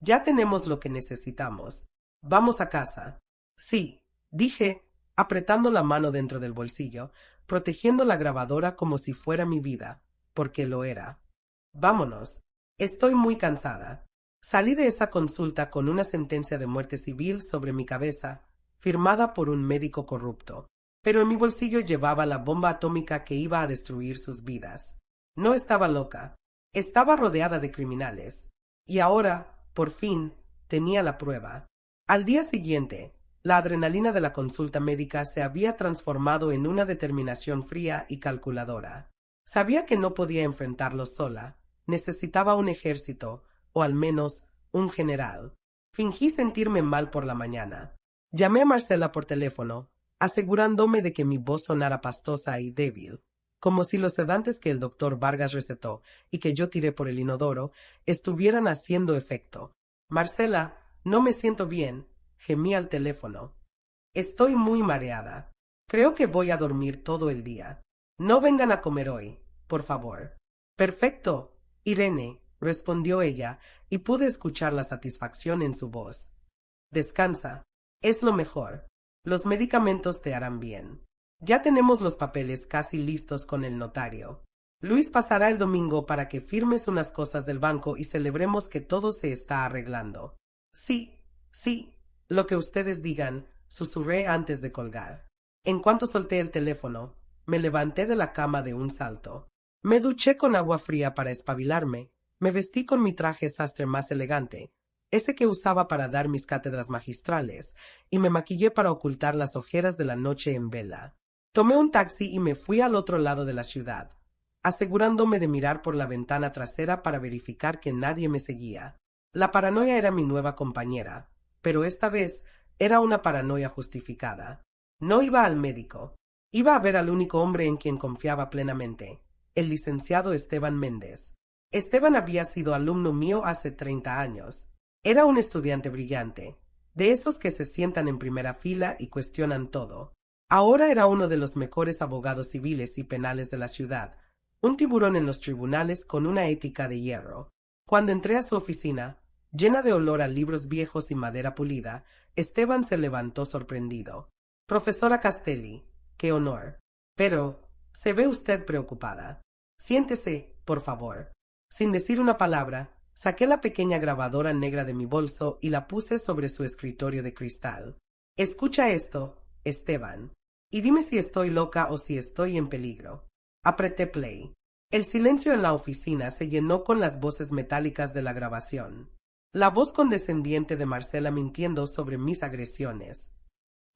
«Ya tenemos lo que necesitamos. Vamos a casa». «Sí», dije, apretando la mano dentro del bolsillo, protegiendo la grabadora como si fuera mi vida, porque lo era. «Vámonos. Estoy muy cansada». Salí de esa consulta con una sentencia de muerte civil sobre mi cabeza, firmada por un médico corrupto, pero en mi bolsillo llevaba la bomba atómica que iba a destruir sus vidas. No estaba loca, estaba rodeada de criminales, y ahora, por fin, tenía la prueba. Al día siguiente, la adrenalina de la consulta médica se había transformado en una determinación fría y calculadora. Sabía que no podía enfrentarlo sola, necesitaba un ejército, o al menos un general. Fingí sentirme mal por la mañana. Llamé a Marcela por teléfono, asegurándome de que mi voz sonara pastosa y débil, como si los sedantes que el doctor Vargas recetó y que yo tiré por el inodoro estuvieran haciendo efecto. «Marcela, no me siento bien», gemí al teléfono. «Estoy muy mareada. Creo que voy a dormir todo el día. No vengan a comer hoy, por favor». «Perfecto, Irene», respondió ella, y pude escuchar la satisfacción en su voz. «Descansa. Es lo mejor. Los medicamentos te harán bien. Ya tenemos los papeles casi listos con el notario. Luis pasará el domingo para que firmes unas cosas del banco y celebremos que todo se está arreglando». «Sí, sí, lo que ustedes digan», susurré antes de colgar. En cuanto solté el teléfono, me levanté de la cama de un salto. Me duché con agua fría para espabilarme, me vestí con mi traje sastre más elegante, ese que usaba para dar mis cátedras magistrales, y me maquillé para ocultar las ojeras de la noche en vela. Tomé un taxi y me fui al otro lado de la ciudad, asegurándome de mirar por la ventana trasera para verificar que nadie me seguía. La paranoia era mi nueva compañera, pero esta vez era una paranoia justificada. No iba al médico. Iba a ver al único hombre en quien confiaba plenamente, el licenciado Esteban Méndez. Esteban había sido alumno mío hace 30 años. Era un estudiante brillante, de esos que se sientan en primera fila y cuestionan todo. Ahora era uno de los mejores abogados civiles y penales de la ciudad, un tiburón en los tribunales con una ética de hierro. Cuando entré a su oficina, llena de olor a libros viejos y madera pulida, Esteban se levantó sorprendido. «Profesora Castelli, qué honor. Pero, se ve usted preocupada. Siéntese, por favor». Sin decir una palabra, saqué la pequeña grabadora negra de mi bolso y la puse sobre su escritorio de cristal. «Escucha esto, Esteban, y dime si estoy loca o si estoy en peligro». Apreté play. El silencio en la oficina se llenó con las voces metálicas de la grabación. La voz condescendiente de Marcela mintiendo sobre mis agresiones.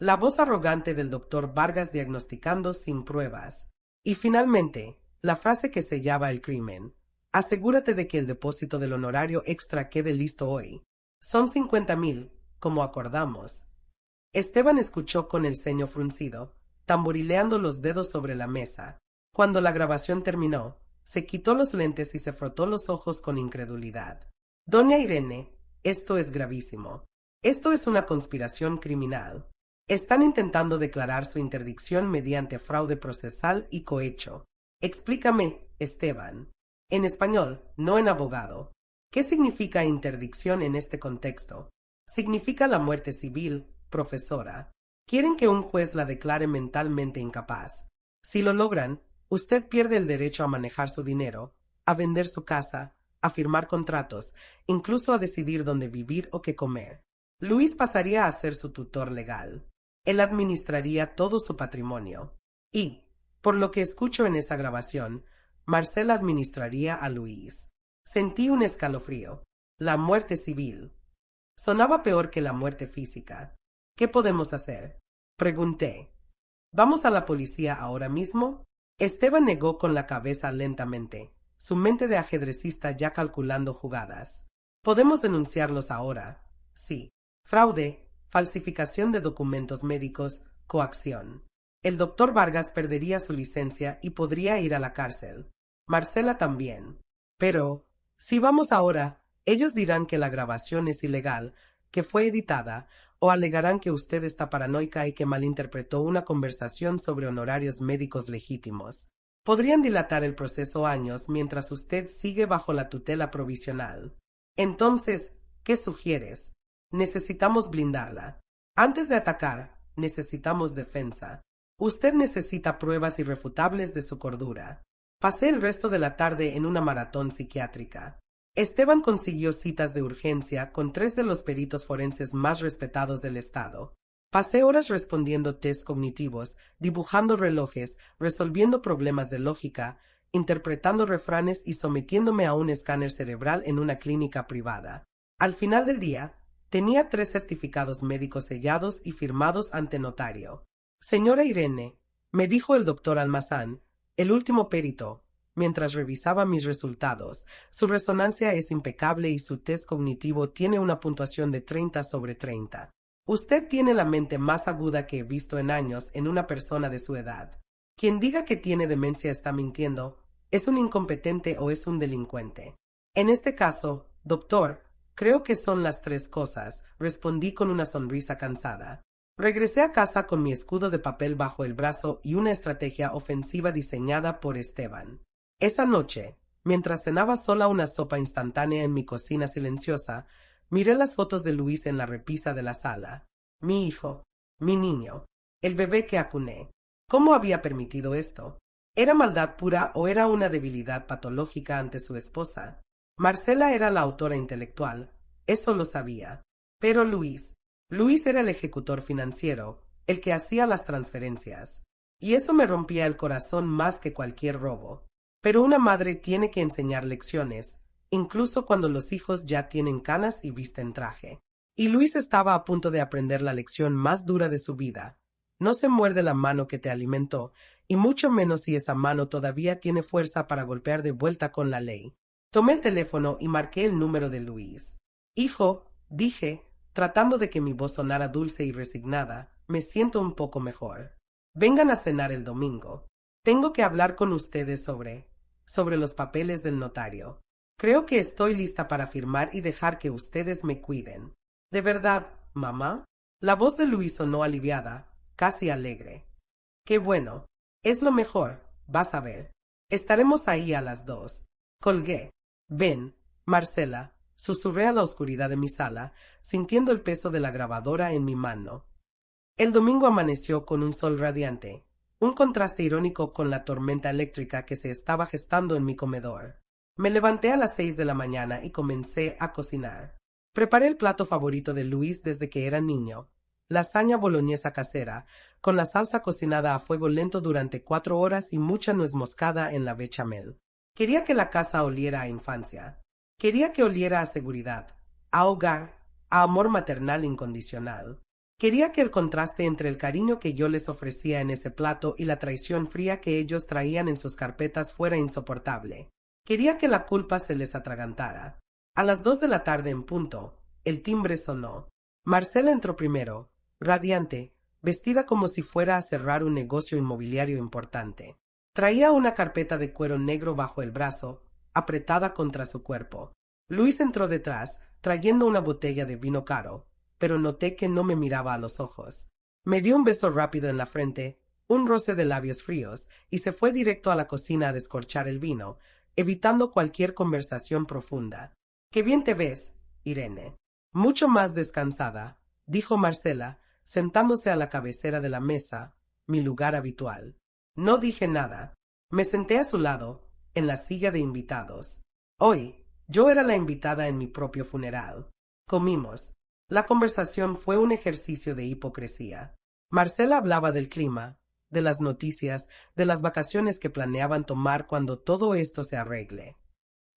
La voz arrogante del doctor Vargas diagnosticando sin pruebas. Y finalmente, la frase que sellaba el crimen. «Asegúrate de que el depósito del honorario extra quede listo hoy. Son 50,000, como acordamos». Esteban escuchó con el ceño fruncido, tamborileando los dedos sobre la mesa. Cuando la grabación terminó, se quitó los lentes y se frotó los ojos con incredulidad. «Doña Irene, esto es gravísimo. Esto es una conspiración criminal. Están intentando declarar su interdicción mediante fraude procesal y cohecho. Explícame, Esteban. En español, no en abogado. ¿Qué significa interdicción en este contexto? Significa la muerte civil, profesora. Quieren que un juez la declare mentalmente incapaz. Si lo logran, usted pierde el derecho a manejar su dinero, a vender su casa, a firmar contratos, incluso a decidir dónde vivir o qué comer. Luis pasaría a ser su tutor legal. Él administraría todo su patrimonio. Y, por lo que escucho en esa grabación, Marcela administraría a Luis. Sentí un escalofrío. La muerte civil. Sonaba peor que la muerte física. «¿Qué podemos hacer?», pregunté. ¿Vamos a la policía ahora mismo? Esteban negó con la cabeza lentamente, su mente de ajedrecista ya calculando jugadas. Podemos denunciarlos ahora. Sí. Fraude, falsificación de documentos médicos, coacción. El doctor Vargas perdería su licencia y podría ir a la cárcel. Marcela también. Pero, si vamos ahora, ellos dirán que la grabación es ilegal, que fue editada, o alegarán que usted está paranoica y que malinterpretó una conversación sobre honorarios médicos legítimos. Podrían dilatar el proceso años mientras usted sigue bajo la tutela provisional. Entonces, ¿qué sugieres? Necesitamos blindarla. Antes de atacar, necesitamos defensa. Usted necesita pruebas irrefutables de su cordura. Pasé el resto de la tarde en una maratón psiquiátrica. Esteban consiguió citas de urgencia con 3 de los peritos forenses más respetados del estado. Pasé horas respondiendo test cognitivos, dibujando relojes, resolviendo problemas de lógica, interpretando refranes y sometiéndome a un escáner cerebral en una clínica privada. Al final del día, tenía 3 certificados médicos sellados y firmados ante notario. Señora Irene, me dijo el doctor Almazán, el último perito, mientras revisaba mis resultados, su resonancia es impecable y su test cognitivo tiene una puntuación de 30 sobre 30. Usted tiene la mente más aguda que he visto en años en una persona de su edad. Quien diga que tiene demencia está mintiendo, es un incompetente o es un delincuente. En este caso, doctor, creo que son las 3 cosas, respondí con una sonrisa cansada. Regresé a casa con mi escudo de papel bajo el brazo y una estrategia ofensiva diseñada por Esteban. Esa noche, mientras cenaba sola una sopa instantánea en mi cocina silenciosa, miré las fotos de Luis en la repisa de la sala. Mi hijo, mi niño, el bebé que acuné. ¿Cómo había permitido esto? ¿Era maldad pura o era una debilidad patológica ante su esposa? Marcela era la autora intelectual, eso lo sabía. Pero Luis era el ejecutor financiero, el que hacía las transferencias. Y eso me rompía el corazón más que cualquier robo. Pero una madre tiene que enseñar lecciones, incluso cuando los hijos ya tienen canas y visten traje. Y Luis estaba a punto de aprender la lección más dura de su vida. No se muerde la mano que te alimentó, y mucho menos si esa mano todavía tiene fuerza para golpear de vuelta con la ley. Tomé el teléfono y marqué el número de Luis. Hijo, dije, tratando de que mi voz sonara dulce y resignada, me siento un poco mejor. Vengan a cenar el domingo. Tengo que hablar con ustedes sobre los papeles del notario. Creo que estoy lista para firmar y dejar que ustedes me cuiden. ¿De verdad, mamá? La voz de Luis sonó aliviada, casi alegre. Qué bueno. Es lo mejor, vas a ver. Estaremos ahí a las 2. Colgué. Ven, Marcela, susurré a la oscuridad de mi sala, sintiendo el peso de la grabadora en mi mano. El domingo amaneció con un sol radiante, un contraste irónico con la tormenta eléctrica que se estaba gestando en mi comedor. Me levanté a las 6 de la mañana y comencé a cocinar. Preparé el plato favorito de Luis desde que era niño, lasaña boloñesa casera, con la salsa cocinada a fuego lento durante 4 horas y mucha nuez moscada en la bechamel. Quería que la casa oliera a infancia. Quería que oliera a seguridad, a hogar, a amor maternal incondicional. Quería que el contraste entre el cariño que yo les ofrecía en ese plato y la traición fría que ellos traían en sus carpetas fuera insoportable. Quería que la culpa se les atragantara. A las 2 de la tarde en punto, el timbre sonó. Marcela entró primero, radiante, vestida como si fuera a cerrar un negocio inmobiliario importante. Traía una carpeta de cuero negro bajo el brazo, apretada contra su cuerpo. Luis entró detrás, trayendo una botella de vino caro, pero noté que no me miraba a los ojos. Me dio un beso rápido en la frente, un roce de labios fríos, y se fue directo a la cocina a descorchar el vino, evitando cualquier conversación profunda. «Qué bien te ves, Irene». «Mucho más descansada», dijo Marcela, sentándose a la cabecera de la mesa, mi lugar habitual. No dije nada. Me senté a su lado, en la silla de invitados. Hoy, yo era la invitada en mi propio funeral. Comimos. La conversación fue un ejercicio de hipocresía. Marcela hablaba del clima, de las noticias, de las vacaciones que planeaban tomar cuando todo esto se arregle.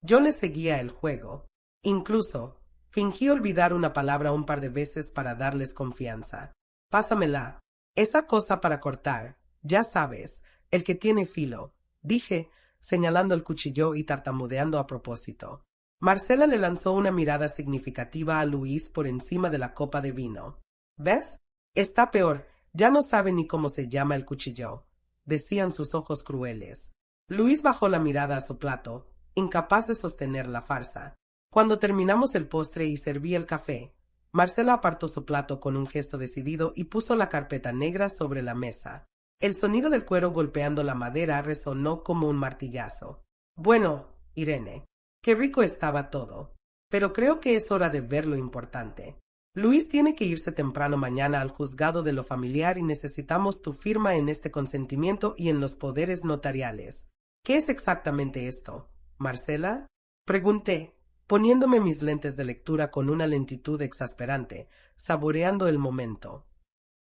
Yo le seguía el juego. Incluso, fingí olvidar una palabra un par de veces para darles confianza. «Pásamela. Esa cosa para cortar», Ya sabes, el que tiene filo, dije, señalando el cuchillo y tartamudeando a propósito. Marcela le lanzó una mirada significativa a Luis por encima de la copa de vino. ¿Ves? Está peor, ya no sabe ni cómo se llama el cuchillo, decían sus ojos crueles. Luis bajó la mirada a su plato, incapaz de sostener la farsa. Cuando terminamos el postre y serví el café, Marcela apartó su plato con un gesto decidido y puso la carpeta negra sobre la mesa. El sonido del cuero golpeando la madera resonó como un martillazo. Bueno, Irene, qué rico estaba todo. Pero creo que es hora de ver lo importante. Luis tiene que irse temprano mañana al juzgado de lo familiar y necesitamos tu firma en este consentimiento y en los poderes notariales. ¿Qué es exactamente esto, Marcela? Pregunté, poniéndome mis lentes de lectura con una lentitud exasperante, saboreando el momento.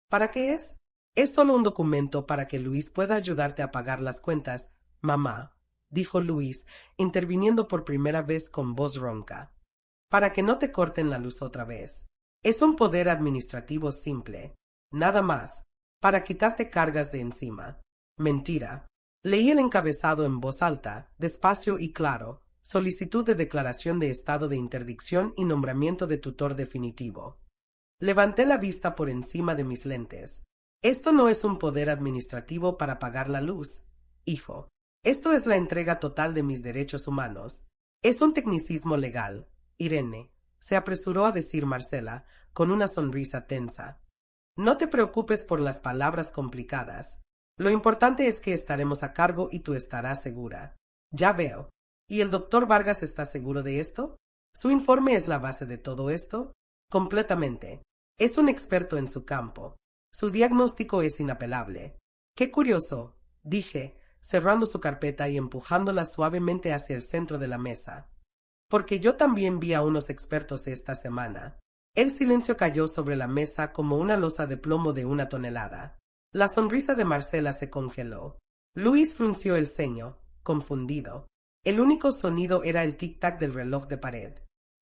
¿Para qué es? Es solo un documento para que Luis pueda ayudarte a pagar las cuentas, mamá, dijo Luis, interviniendo por primera vez con voz ronca. Para que no te corten la luz otra vez. Es un poder administrativo simple. Nada más. Para quitarte cargas de encima. Mentira. Leí el encabezado en voz alta, despacio y claro. Solicitud de declaración de estado de interdicción y nombramiento de tutor definitivo. Levanté la vista por encima de mis lentes. Esto no es un poder administrativo para pagar la luz, hijo. Esto es la entrega total de mis derechos humanos. Es un tecnicismo legal, Irene, se apresuró a decir Marcela, con una sonrisa tensa. No te preocupes por las palabras complicadas. Lo importante es que estaremos a cargo y tú estarás segura. Ya veo. ¿Y el doctor Vargas está seguro de esto? ¿Su informe es la base de todo esto? Completamente. Es un experto en su campo. Su diagnóstico es inapelable. Qué curioso, dije, cerrando su carpeta y empujándola suavemente hacia el centro de la mesa. Porque yo también vi a unos expertos esta semana. El silencio cayó sobre la mesa como una losa de plomo de 1 tonelada. La sonrisa de Marcela se congeló. Luis frunció el ceño, confundido. El único sonido era el tic-tac del reloj de pared.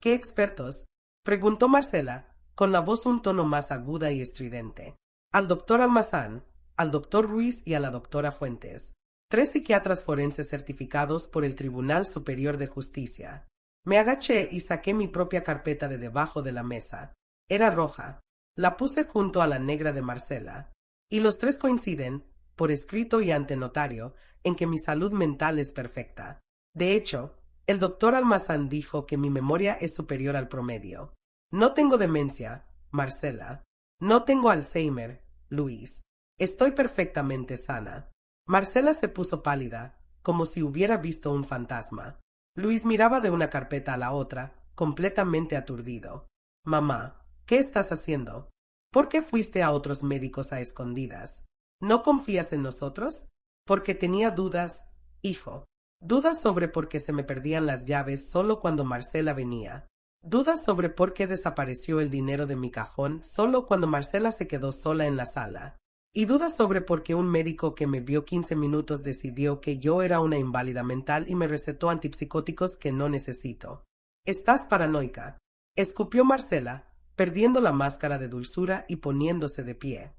¿Qué expertos? Preguntó Marcela, con la voz un tono más aguda y estridente. Al doctor Almazán, al doctor Ruiz y a la doctora Fuentes. 3 psiquiatras forenses certificados por el Tribunal Superior de Justicia. Me agaché y saqué mi propia carpeta de debajo de la mesa. Era roja. La puse junto a la negra de Marcela. Y los 3 coinciden, por escrito y ante notario, en que mi salud mental es perfecta. De hecho, el doctor Almazán dijo que mi memoria es superior al promedio. No tengo demencia, Marcela. No tengo Alzheimer, Luis. Estoy perfectamente sana. Marcela se puso pálida, como si hubiera visto un fantasma. Luis miraba de una carpeta a la otra, completamente aturdido. Mamá, ¿qué estás haciendo? ¿Por qué fuiste a otros médicos a escondidas? ¿No confías en nosotros? Porque tenía dudas, hijo. Dudas sobre por qué se me perdían las llaves solo cuando Marcela venía. Dudas sobre por qué desapareció el dinero de mi cajón solo cuando Marcela se quedó sola en la sala. Y dudas sobre por qué un médico que me vio 15 minutos decidió que yo era una inválida mental y me recetó antipsicóticos que no necesito. Estás paranoica, escupió Marcela, perdiendo la máscara de dulzura y poniéndose de pie.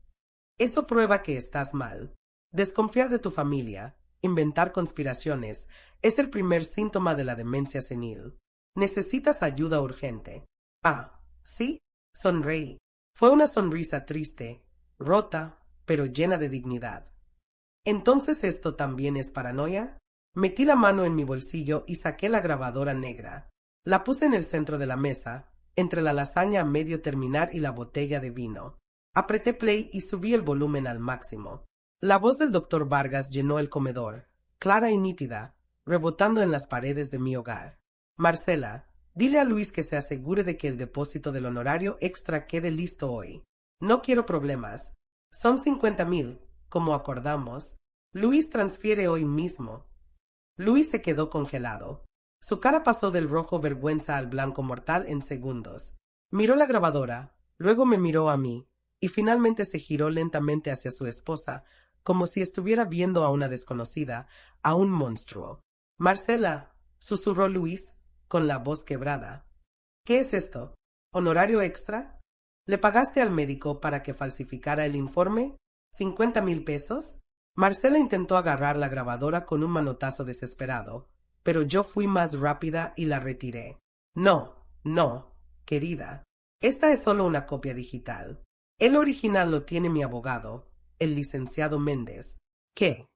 Eso prueba que estás mal. Desconfiar de tu familia, inventar conspiraciones, es el primer síntoma de la demencia senil. Necesitas ayuda urgente. Ah, ¿sí? Sonreí. Fue una sonrisa triste, rota, pero llena de dignidad. ¿Entonces esto también es paranoia? Metí la mano en mi bolsillo y saqué la grabadora negra. La puse en el centro de la mesa, entre la lasaña a medio terminar y la botella de vino. Apreté play y subí el volumen al máximo. La voz del doctor Vargas llenó el comedor, clara y nítida, rebotando en las paredes de mi hogar. Marcela, dile a Luis que se asegure de que el depósito del honorario extra quede listo hoy. No quiero problemas. Son 50,000, como acordamos. Luis transfiere hoy mismo. Luis se quedó congelado. Su cara pasó del rojo vergüenza al blanco mortal en segundos. Miró la grabadora, luego me miró a mí, y finalmente se giró lentamente hacia su esposa, como si estuviera viendo a una desconocida, a un monstruo. Marcela, susurró Luis, con la voz quebrada. ¿Qué es esto? ¿Honorario extra? ¿Le pagaste al médico para que falsificara el informe? ¿50,000 pesos? Marcela intentó agarrar la grabadora con un manotazo desesperado, pero yo fui más rápida y la retiré. No, no, querida. Esta es solo una copia digital. El original lo tiene mi abogado, el licenciado Méndez. ¿Qué?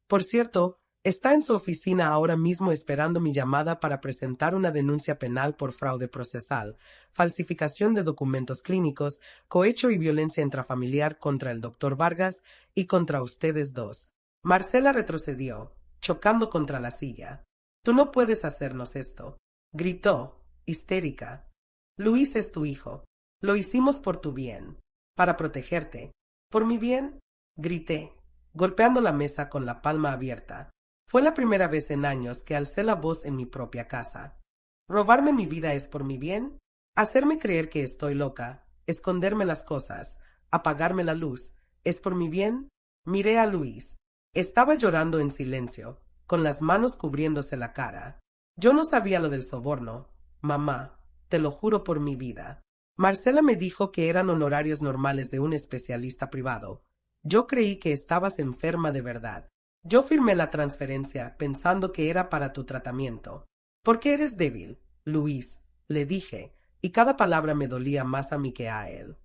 Por cierto, está en su oficina ahora mismo esperando mi llamada para presentar una denuncia penal por fraude procesal, falsificación de documentos clínicos, cohecho y violencia intrafamiliar contra el doctor Vargas y contra ustedes dos. Marcela retrocedió, chocando contra la silla. Tú no puedes hacernos esto, gritó, histérica. Luis es tu hijo. Lo hicimos por tu bien, para protegerte. ¿Por mi bien? Grité, golpeando la mesa con la palma abierta. Fue la primera vez en años que alcé la voz en mi propia casa. ¿Robarme mi vida es por mi bien? ¿Hacerme creer que estoy loca? ¿Esconderme las cosas? ¿Apagarme la luz? ¿Es por mi bien? Miré a Luis. Estaba llorando en silencio, con las manos cubriéndose la cara. Yo no sabía lo del soborno. Mamá, te lo juro por mi vida. Marcela me dijo que eran honorarios normales de un especialista privado. Yo creí que estabas enferma de verdad. Yo firmé la transferencia pensando que era para tu tratamiento. ¿Por qué eres débil, Luis? Le dije, y cada palabra me dolía más a mí que a él.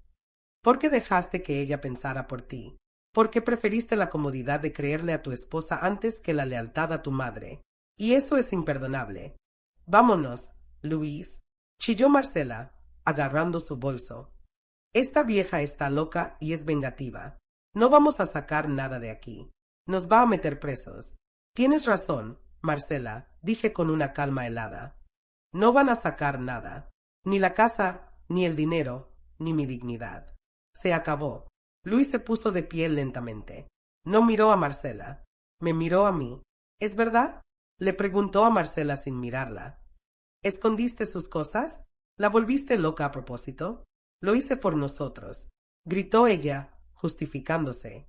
¿Por qué dejaste que ella pensara por ti? ¿Por qué preferiste la comodidad de creerle a tu esposa antes que la lealtad a tu madre? Y eso es imperdonable. Vámonos, Luis, chilló Marcela, agarrando su bolso. Esta vieja está loca y es vengativa. No vamos a sacar nada de aquí. Nos va a meter presos. Tienes razón, Marcela, dije con una calma helada. No van a sacar nada. Ni la casa, ni el dinero, ni mi dignidad. Se acabó. Luis se puso de pie lentamente. No miró a Marcela. Me miró a mí. ¿Es verdad? Le preguntó a Marcela sin mirarla. ¿Escondiste sus cosas? ¿La volviste loca a propósito? Lo hice por nosotros, gritó ella, justificándose.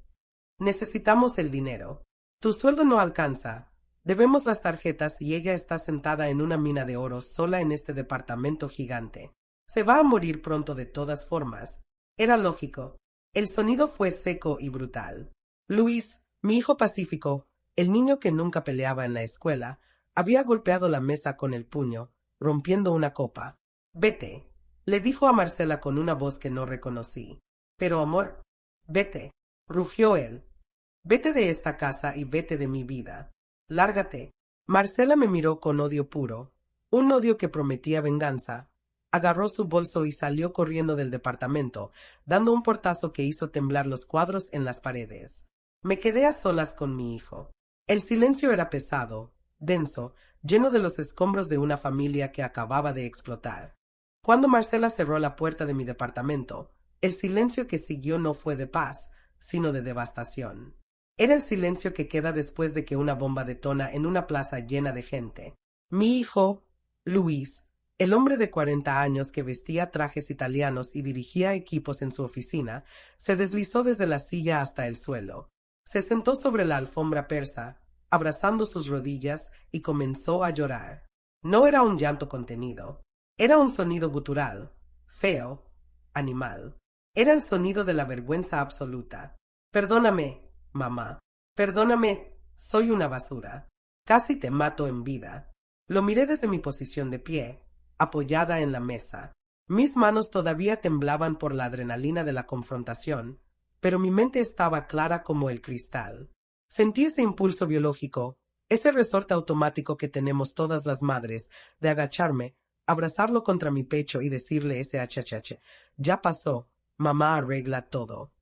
Necesitamos el dinero. Tu sueldo no alcanza. Debemos las tarjetas y ella está sentada en una mina de oro sola en este departamento gigante. Se va a morir pronto de todas formas. Era lógico. El sonido fue seco y brutal. Luis, mi hijo pacífico, el niño que nunca peleaba en la escuela, había golpeado la mesa con el puño, rompiendo una copa. Vete, le dijo a Marcela con una voz que no reconocí. Pero amor, vete, rugió él. Vete de esta casa y vete de mi vida. Lárgate. Marcela me miró con odio puro, un odio que prometía venganza. Agarró su bolso y salió corriendo del departamento, dando un portazo que hizo temblar los cuadros en las paredes. Me quedé a solas con mi hijo. El silencio era pesado, denso, lleno de los escombros de una familia que acababa de explotar. Cuando Marcela cerró la puerta de mi departamento, el silencio que siguió no fue de paz, sino de devastación. Era el silencio que queda después de que una bomba detona en una plaza llena de gente. Mi hijo, Luis, el hombre de 40 años que vestía trajes italianos y dirigía equipos en su oficina, se deslizó desde la silla hasta el suelo. Se sentó sobre la alfombra persa, abrazando sus rodillas, y comenzó a llorar. No era un llanto contenido. Era un sonido gutural, feo, animal. Era el sonido de la vergüenza absoluta. Perdóname, mamá. Perdóname, soy una basura. Casi te mato en vida. Lo miré desde mi posición de pie, apoyada en la mesa. Mis manos todavía temblaban por la adrenalina de la confrontación, pero mi mente estaba clara como el cristal. Sentí ese impulso biológico, ese resorte automático que tenemos todas las madres, de agacharme, abrazarlo contra mi pecho y decirle ese HHH. Ya pasó, mamá arregla todo.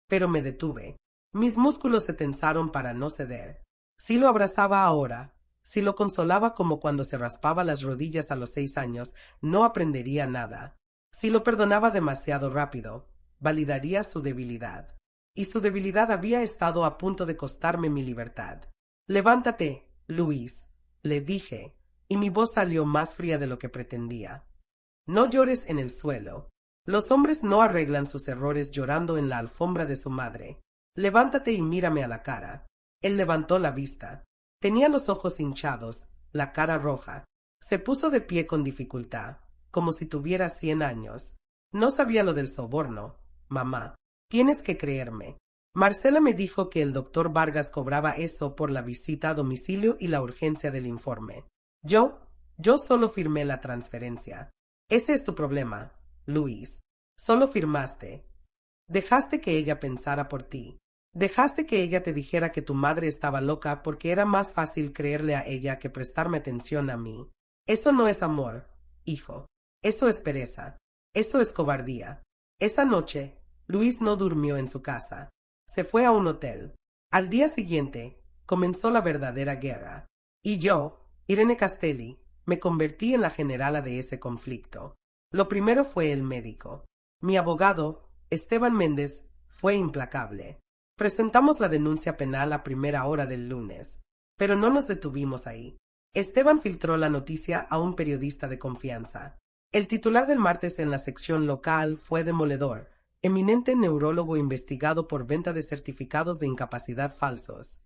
Pero me detuve. Mis músculos se tensaron para no ceder. Si lo abrazaba ahora, si lo consolaba como cuando se raspaba las rodillas a los 6 años, no aprendería nada. Si lo perdonaba demasiado rápido, validaría su debilidad. Y su debilidad había estado a punto de costarme mi libertad. Levántate, Luis, le dije, y mi voz salió más fría de lo que pretendía. No llores en el suelo. Los hombres no arreglan sus errores llorando en la alfombra de su madre. Levántate y mírame a la cara. Él levantó la vista. Tenía los ojos hinchados, la cara roja. Se puso de pie con dificultad, como si tuviera 100 años. No sabía lo del soborno, mamá. Tienes que creerme. Marcela me dijo que el doctor Vargas cobraba eso por la visita a domicilio y la urgencia del informe. Yo solo firmé la transferencia. Ese es tu problema, Luis. Solo firmaste. Dejaste que ella pensara por ti. Dejaste que ella te dijera que tu madre estaba loca porque era más fácil creerle a ella que prestarme atención a mí. Eso no es amor, hijo. Eso es pereza. Eso es cobardía. Esa noche, Luis no durmió en su casa. Se fue a un hotel. Al día siguiente, comenzó la verdadera guerra. Y yo, Irene Castelli, me convertí en la generala de ese conflicto. Lo primero fue el médico. Mi abogado, Esteban Méndez, fue implacable. Presentamos la denuncia penal a primera hora del lunes. Pero no nos detuvimos ahí. Esteban filtró la noticia a un periodista de confianza. El titular del martes en la sección local fue demoledor: eminente neurólogo investigado por venta de certificados de incapacidad falsos.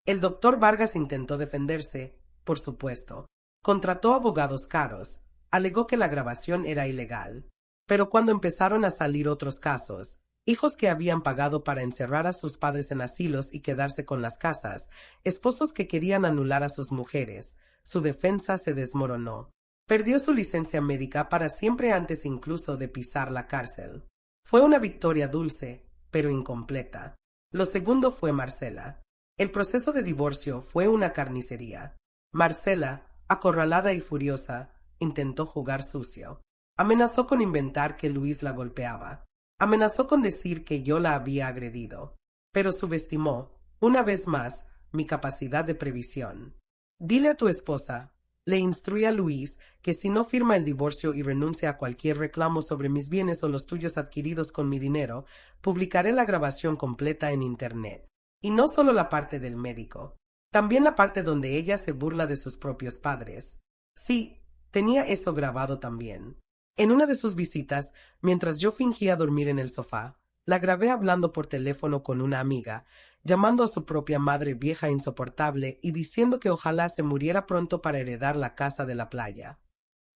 El doctor Vargas intentó defenderse, por supuesto. Contrató abogados caros. Alegó que la grabación era ilegal. Pero cuando empezaron a salir otros casos, hijos que habían pagado para encerrar a sus padres en asilos y quedarse con las casas, esposos que querían anular a sus mujeres, su defensa se desmoronó. Perdió su licencia médica para siempre antes incluso de pisar la cárcel. Fue una victoria dulce, pero incompleta. Lo segundo fue Marcela. El proceso de divorcio fue una carnicería. Marcela, acorralada y furiosa, intentó jugar sucio. Amenazó con inventar que Luis la golpeaba. Amenazó con decir que yo la había agredido. Pero subestimó, una vez más, mi capacidad de previsión. Dile a tu esposa, le instruí a Luis, que si no firma el divorcio y renuncia a cualquier reclamo sobre mis bienes o los tuyos adquiridos con mi dinero, publicaré la grabación completa en Internet. Y no solo la parte del médico, también la parte donde ella se burla de sus propios padres. Sí, tenía eso grabado también. En una de sus visitas, mientras yo fingía dormir en el sofá, la grabé hablando por teléfono con una amiga, llamando a su propia madre vieja e insoportable y diciendo que ojalá se muriera pronto para heredar la casa de la playa.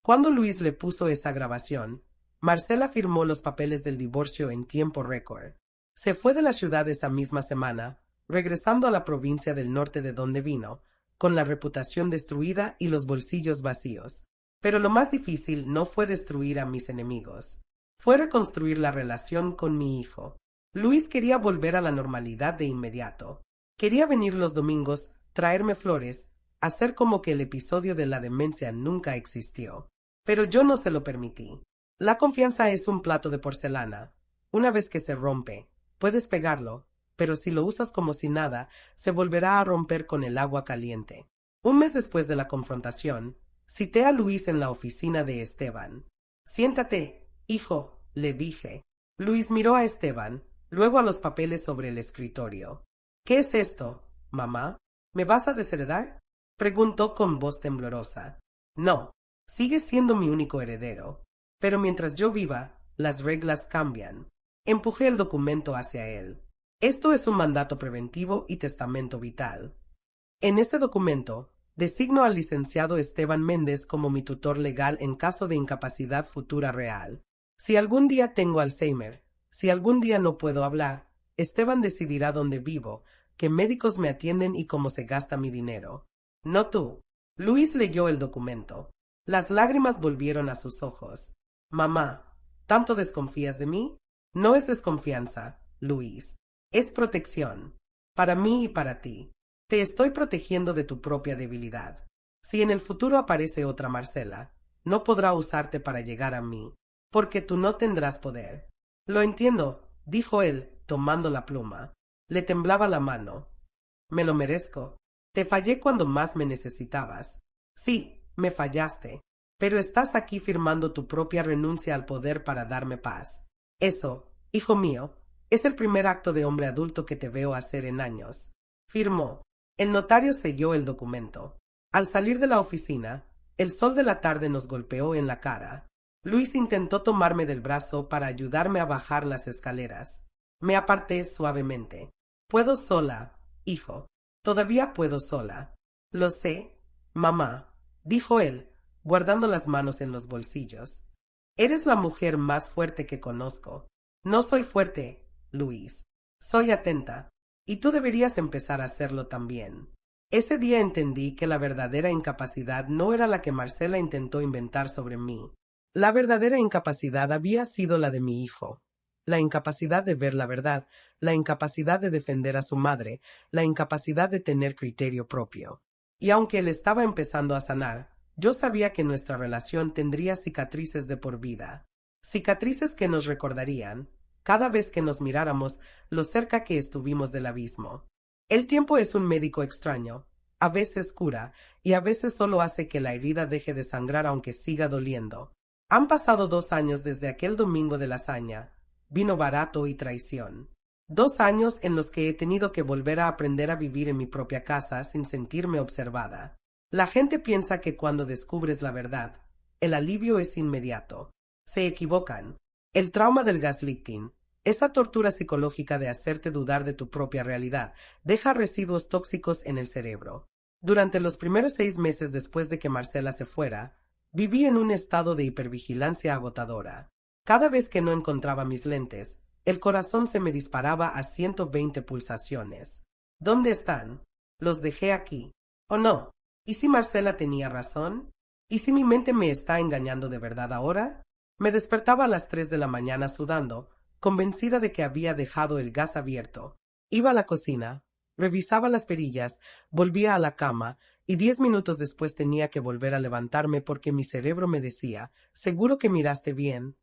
Cuando Luis le puso esa grabación, Marcela firmó los papeles del divorcio en tiempo récord. Se fue de la ciudad esa misma semana, regresando a la provincia del norte de donde vino, con la reputación destruida y los bolsillos vacíos. Pero lo más difícil no fue destruir a mis enemigos. Fue reconstruir la relación con mi hijo. Luis quería volver a la normalidad de inmediato. Quería venir los domingos, traerme flores, hacer como que el episodio de la demencia nunca existió. Pero yo no se lo permití. La confianza es un plato de porcelana. Una vez que se rompe, puedes pegarlo, pero si lo usas como si nada, se volverá a romper con el agua caliente. Un mes después de la confrontación, cité a Luis en la oficina de Esteban. Siéntate, hijo, le dije. Luis miró a Esteban, luego a los papeles sobre el escritorio. ¿Qué es esto, mamá? ¿Me vas a desheredar? Preguntó con voz temblorosa. No, sigues siendo mi único heredero. Pero mientras yo viva, las reglas cambian. Empujé el documento hacia él. Esto es un mandato preventivo y testamento vital. En este documento, designo al licenciado Esteban Méndez como mi tutor legal en caso de incapacidad futura real. Si algún día tengo Alzheimer, si algún día no puedo hablar, Esteban decidirá dónde vivo, qué médicos me atienden y cómo se gasta mi dinero. No tú. Luis leyó el documento. Las lágrimas volvieron a sus ojos. Mamá, ¿tanto desconfías de mí? No es desconfianza, Luis. Es protección. Para mí y para ti. Te estoy protegiendo de tu propia debilidad. Si en el futuro aparece otra Marcela, no podrá usarte para llegar a mí, porque tú no tendrás poder. Lo entiendo, dijo él, tomando la pluma. Le temblaba la mano. Me lo merezco. Te fallé cuando más me necesitabas. Sí, me fallaste, pero estás aquí firmando tu propia renuncia al poder para darme paz. Eso, hijo mío, es el primer acto de hombre adulto que te veo hacer en años. Firmó. El notario selló el documento. Al salir de la oficina, el sol de la tarde nos golpeó en la cara. Luis intentó tomarme del brazo para ayudarme a bajar las escaleras. Me aparté suavemente. Puedo sola, hijo. Todavía puedo sola. Lo sé, mamá, dijo él, guardando las manos en los bolsillos. Eres la mujer más fuerte que conozco. No soy fuerte, Luis. Soy atenta. Y tú deberías empezar a hacerlo también. Ese día entendí que la verdadera incapacidad no era la que Marcela intentó inventar sobre mí. La verdadera incapacidad había sido la de mi hijo. La incapacidad de ver la verdad, la incapacidad de defender a su madre, la incapacidad de tener criterio propio. Y aunque él estaba empezando a sanar, yo sabía que nuestra relación tendría cicatrices de por vida. Cicatrices que nos recordarían, cada vez que nos miráramos, lo cerca que estuvimos del abismo. El tiempo es un médico extraño. A veces cura, y a veces solo hace que la herida deje de sangrar aunque siga doliendo. Han pasado 2 años desde aquel domingo de lasaña, vino barato y traición. 2 años en los que he tenido que volver a aprender a vivir en mi propia casa sin sentirme observada. La gente piensa que cuando descubres la verdad, el alivio es inmediato. Se equivocan. El trauma del gaslighting, esa tortura psicológica de hacerte dudar de tu propia realidad, deja residuos tóxicos en el cerebro. Durante los primeros 6 meses después de que Marcela se fuera, viví en un estado de hipervigilancia agotadora. Cada vez que no encontraba mis lentes, el corazón se me disparaba a 120 pulsaciones. ¿Dónde están? Los dejé aquí. ¿O no? ¿Y si Marcela tenía razón? ¿Y si mi mente me está engañando de verdad ahora? Me despertaba a las 3 de la mañana sudando, convencida de que había dejado el gas abierto. Iba a la cocina, revisaba las perillas, volvía a la cama, y 10 minutos después tenía que volver a levantarme porque mi cerebro me decía, ¿seguro que miraste bien?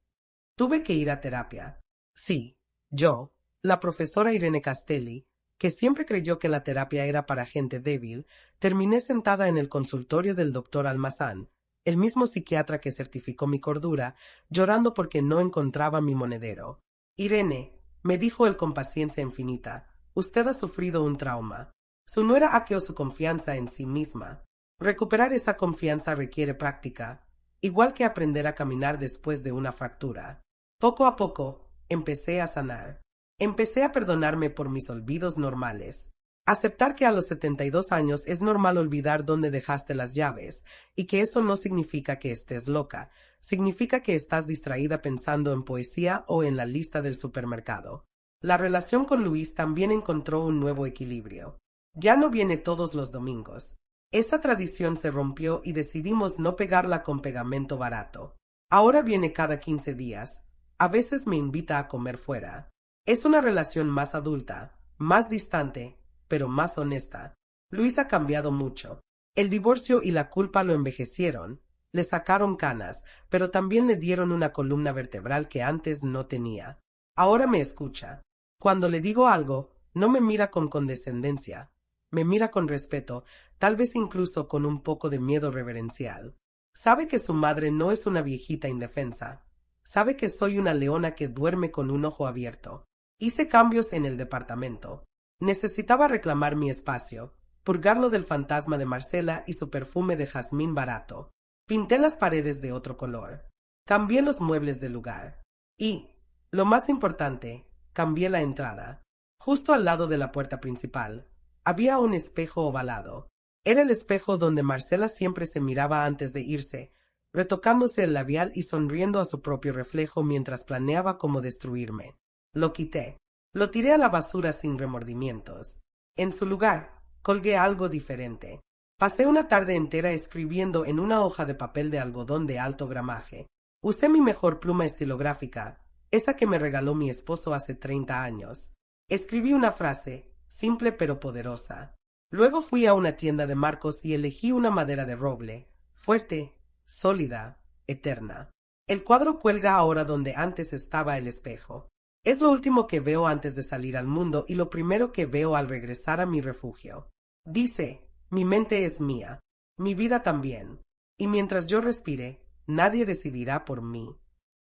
Tuve que ir a terapia. Sí, yo, la profesora Irene Castelli, que siempre creyó que la terapia era para gente débil, terminé sentada en el consultorio del doctor Almazán, el mismo psiquiatra que certificó mi cordura, llorando porque no encontraba mi monedero. Irene, me dijo él con paciencia infinita, usted ha sufrido un trauma. Su nuera hackeó su confianza en sí misma. Recuperar esa confianza requiere práctica, igual que aprender a caminar después de una fractura. Poco a poco, empecé a sanar. Empecé a perdonarme por mis olvidos normales. Aceptar que a los 72 años es normal olvidar dónde dejaste las llaves, y que eso no significa que estés loca, significa que estás distraída pensando en poesía o en la lista del supermercado. La relación con Luis también encontró un nuevo equilibrio. Ya no viene todos los domingos. Esa tradición se rompió y decidimos no pegarla con pegamento barato. Ahora viene cada 15 días. A veces me invita a comer fuera. Es una relación más adulta, más distante, pero más honesta. Luis ha cambiado mucho. El divorcio y la culpa lo envejecieron, le sacaron canas, pero también le dieron una columna vertebral que antes no tenía. Ahora me escucha. Cuando le digo algo, no me mira con condescendencia. Me mira con respeto, tal vez incluso con un poco de miedo reverencial. Sabe que su madre no es una viejita indefensa. Sabe que soy una leona que duerme con un ojo abierto. Hice cambios en el departamento. Necesitaba reclamar mi espacio, purgarlo del fantasma de Marcela y su perfume de jazmín barato. Pinté las paredes de otro color. Cambié los muebles de lugar. Y, lo más importante, cambié la entrada. Justo al lado de la puerta principal, había un espejo ovalado. Era el espejo donde Marcela siempre se miraba antes de irse, retocándose el labial y sonriendo a su propio reflejo mientras planeaba cómo destruirme. Lo quité. Lo tiré a la basura sin remordimientos. En su lugar, colgué algo diferente. Pasé una tarde entera escribiendo en una hoja de papel de algodón de alto gramaje. Usé mi mejor pluma estilográfica, esa que me regaló mi esposo hace 30 años. Escribí una frase, simple pero poderosa. Luego fui a una tienda de marcos y elegí una madera de roble, fuerte, sólida, eterna. El cuadro cuelga ahora donde antes estaba el espejo. Es lo último que veo antes de salir al mundo y lo primero que veo al regresar a mi refugio. Dice, mi mente es mía, mi vida también, y mientras yo respire, nadie decidirá por mí.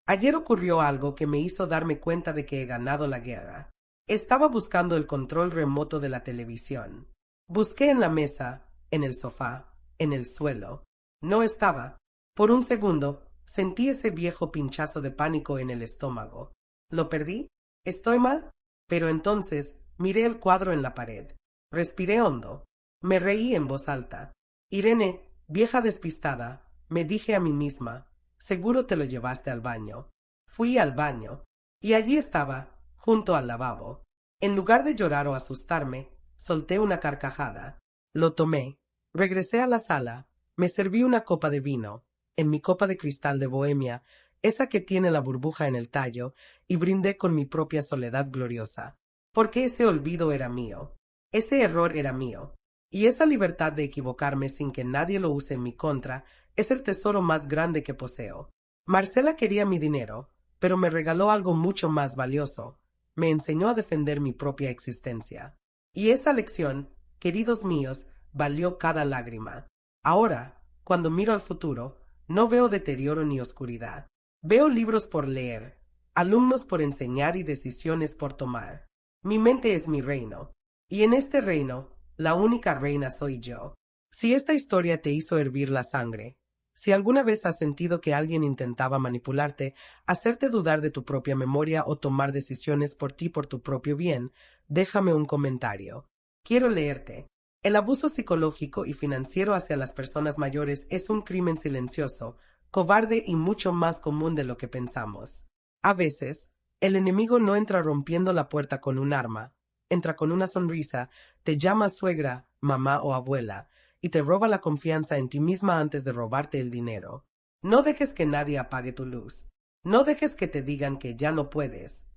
Ayer ocurrió algo que me hizo darme cuenta de que he ganado la guerra. Estaba buscando el control remoto de la televisión. Busqué en la mesa, en el sofá, en el suelo. No estaba. Por un segundo, sentí ese viejo pinchazo de pánico en el estómago. ¿Lo perdí? ¿Estoy mal? Pero entonces miré el cuadro en la pared. Respiré hondo. Me reí en voz alta. Irene, vieja despistada, me dije a mí misma, seguro te lo llevaste al baño. Fui al baño. Y allí estaba, junto al lavabo. En lugar de llorar o asustarme, solté una carcajada. Lo tomé, regresé a la sala, me serví una copa de vino, en mi copa de cristal de Bohemia, esa que tiene la burbuja en el tallo, y brindé con mi propia soledad gloriosa. Porque ese olvido era mío. Ese error era mío. Y esa libertad de equivocarme sin que nadie lo use en mi contra es el tesoro más grande que poseo. Marcela quería mi dinero, pero me regaló algo mucho más valioso. Me enseñó a defender mi propia existencia. Y esa lección, queridos míos, valió cada lágrima. Ahora, cuando miro al futuro, no veo deterioro ni oscuridad. Veo libros por leer, alumnos por enseñar y decisiones por tomar. Mi mente es mi reino. Y en este reino, la única reina soy yo. Si esta historia te hizo hervir la sangre, si alguna vez has sentido que alguien intentaba manipularte, hacerte dudar de tu propia memoria o tomar decisiones por ti por tu propio bien, déjame un comentario. Quiero leerte. El abuso psicológico y financiero hacia las personas mayores es un crimen silencioso, cobarde y mucho más común de lo que pensamos. A veces, el enemigo no entra rompiendo la puerta con un arma, entra con una sonrisa, te llama suegra, mamá o abuela, y te roba la confianza en ti misma antes de robarte el dinero. No dejes que nadie apague tu luz. No dejes que te digan que ya no puedes.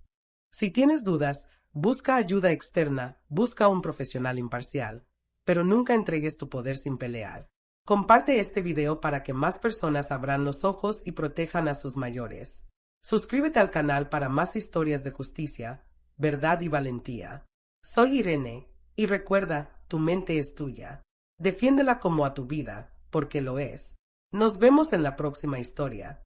Si tienes dudas, busca ayuda externa, busca un profesional imparcial, pero nunca entregues tu poder sin pelear. Comparte este video para que más personas abran los ojos y protejan a sus mayores. Suscríbete al canal para más historias de justicia, verdad y valentía. Soy Irene, y recuerda, tu mente es tuya. Defiéndela como a tu vida, porque lo es. Nos vemos en la próxima historia.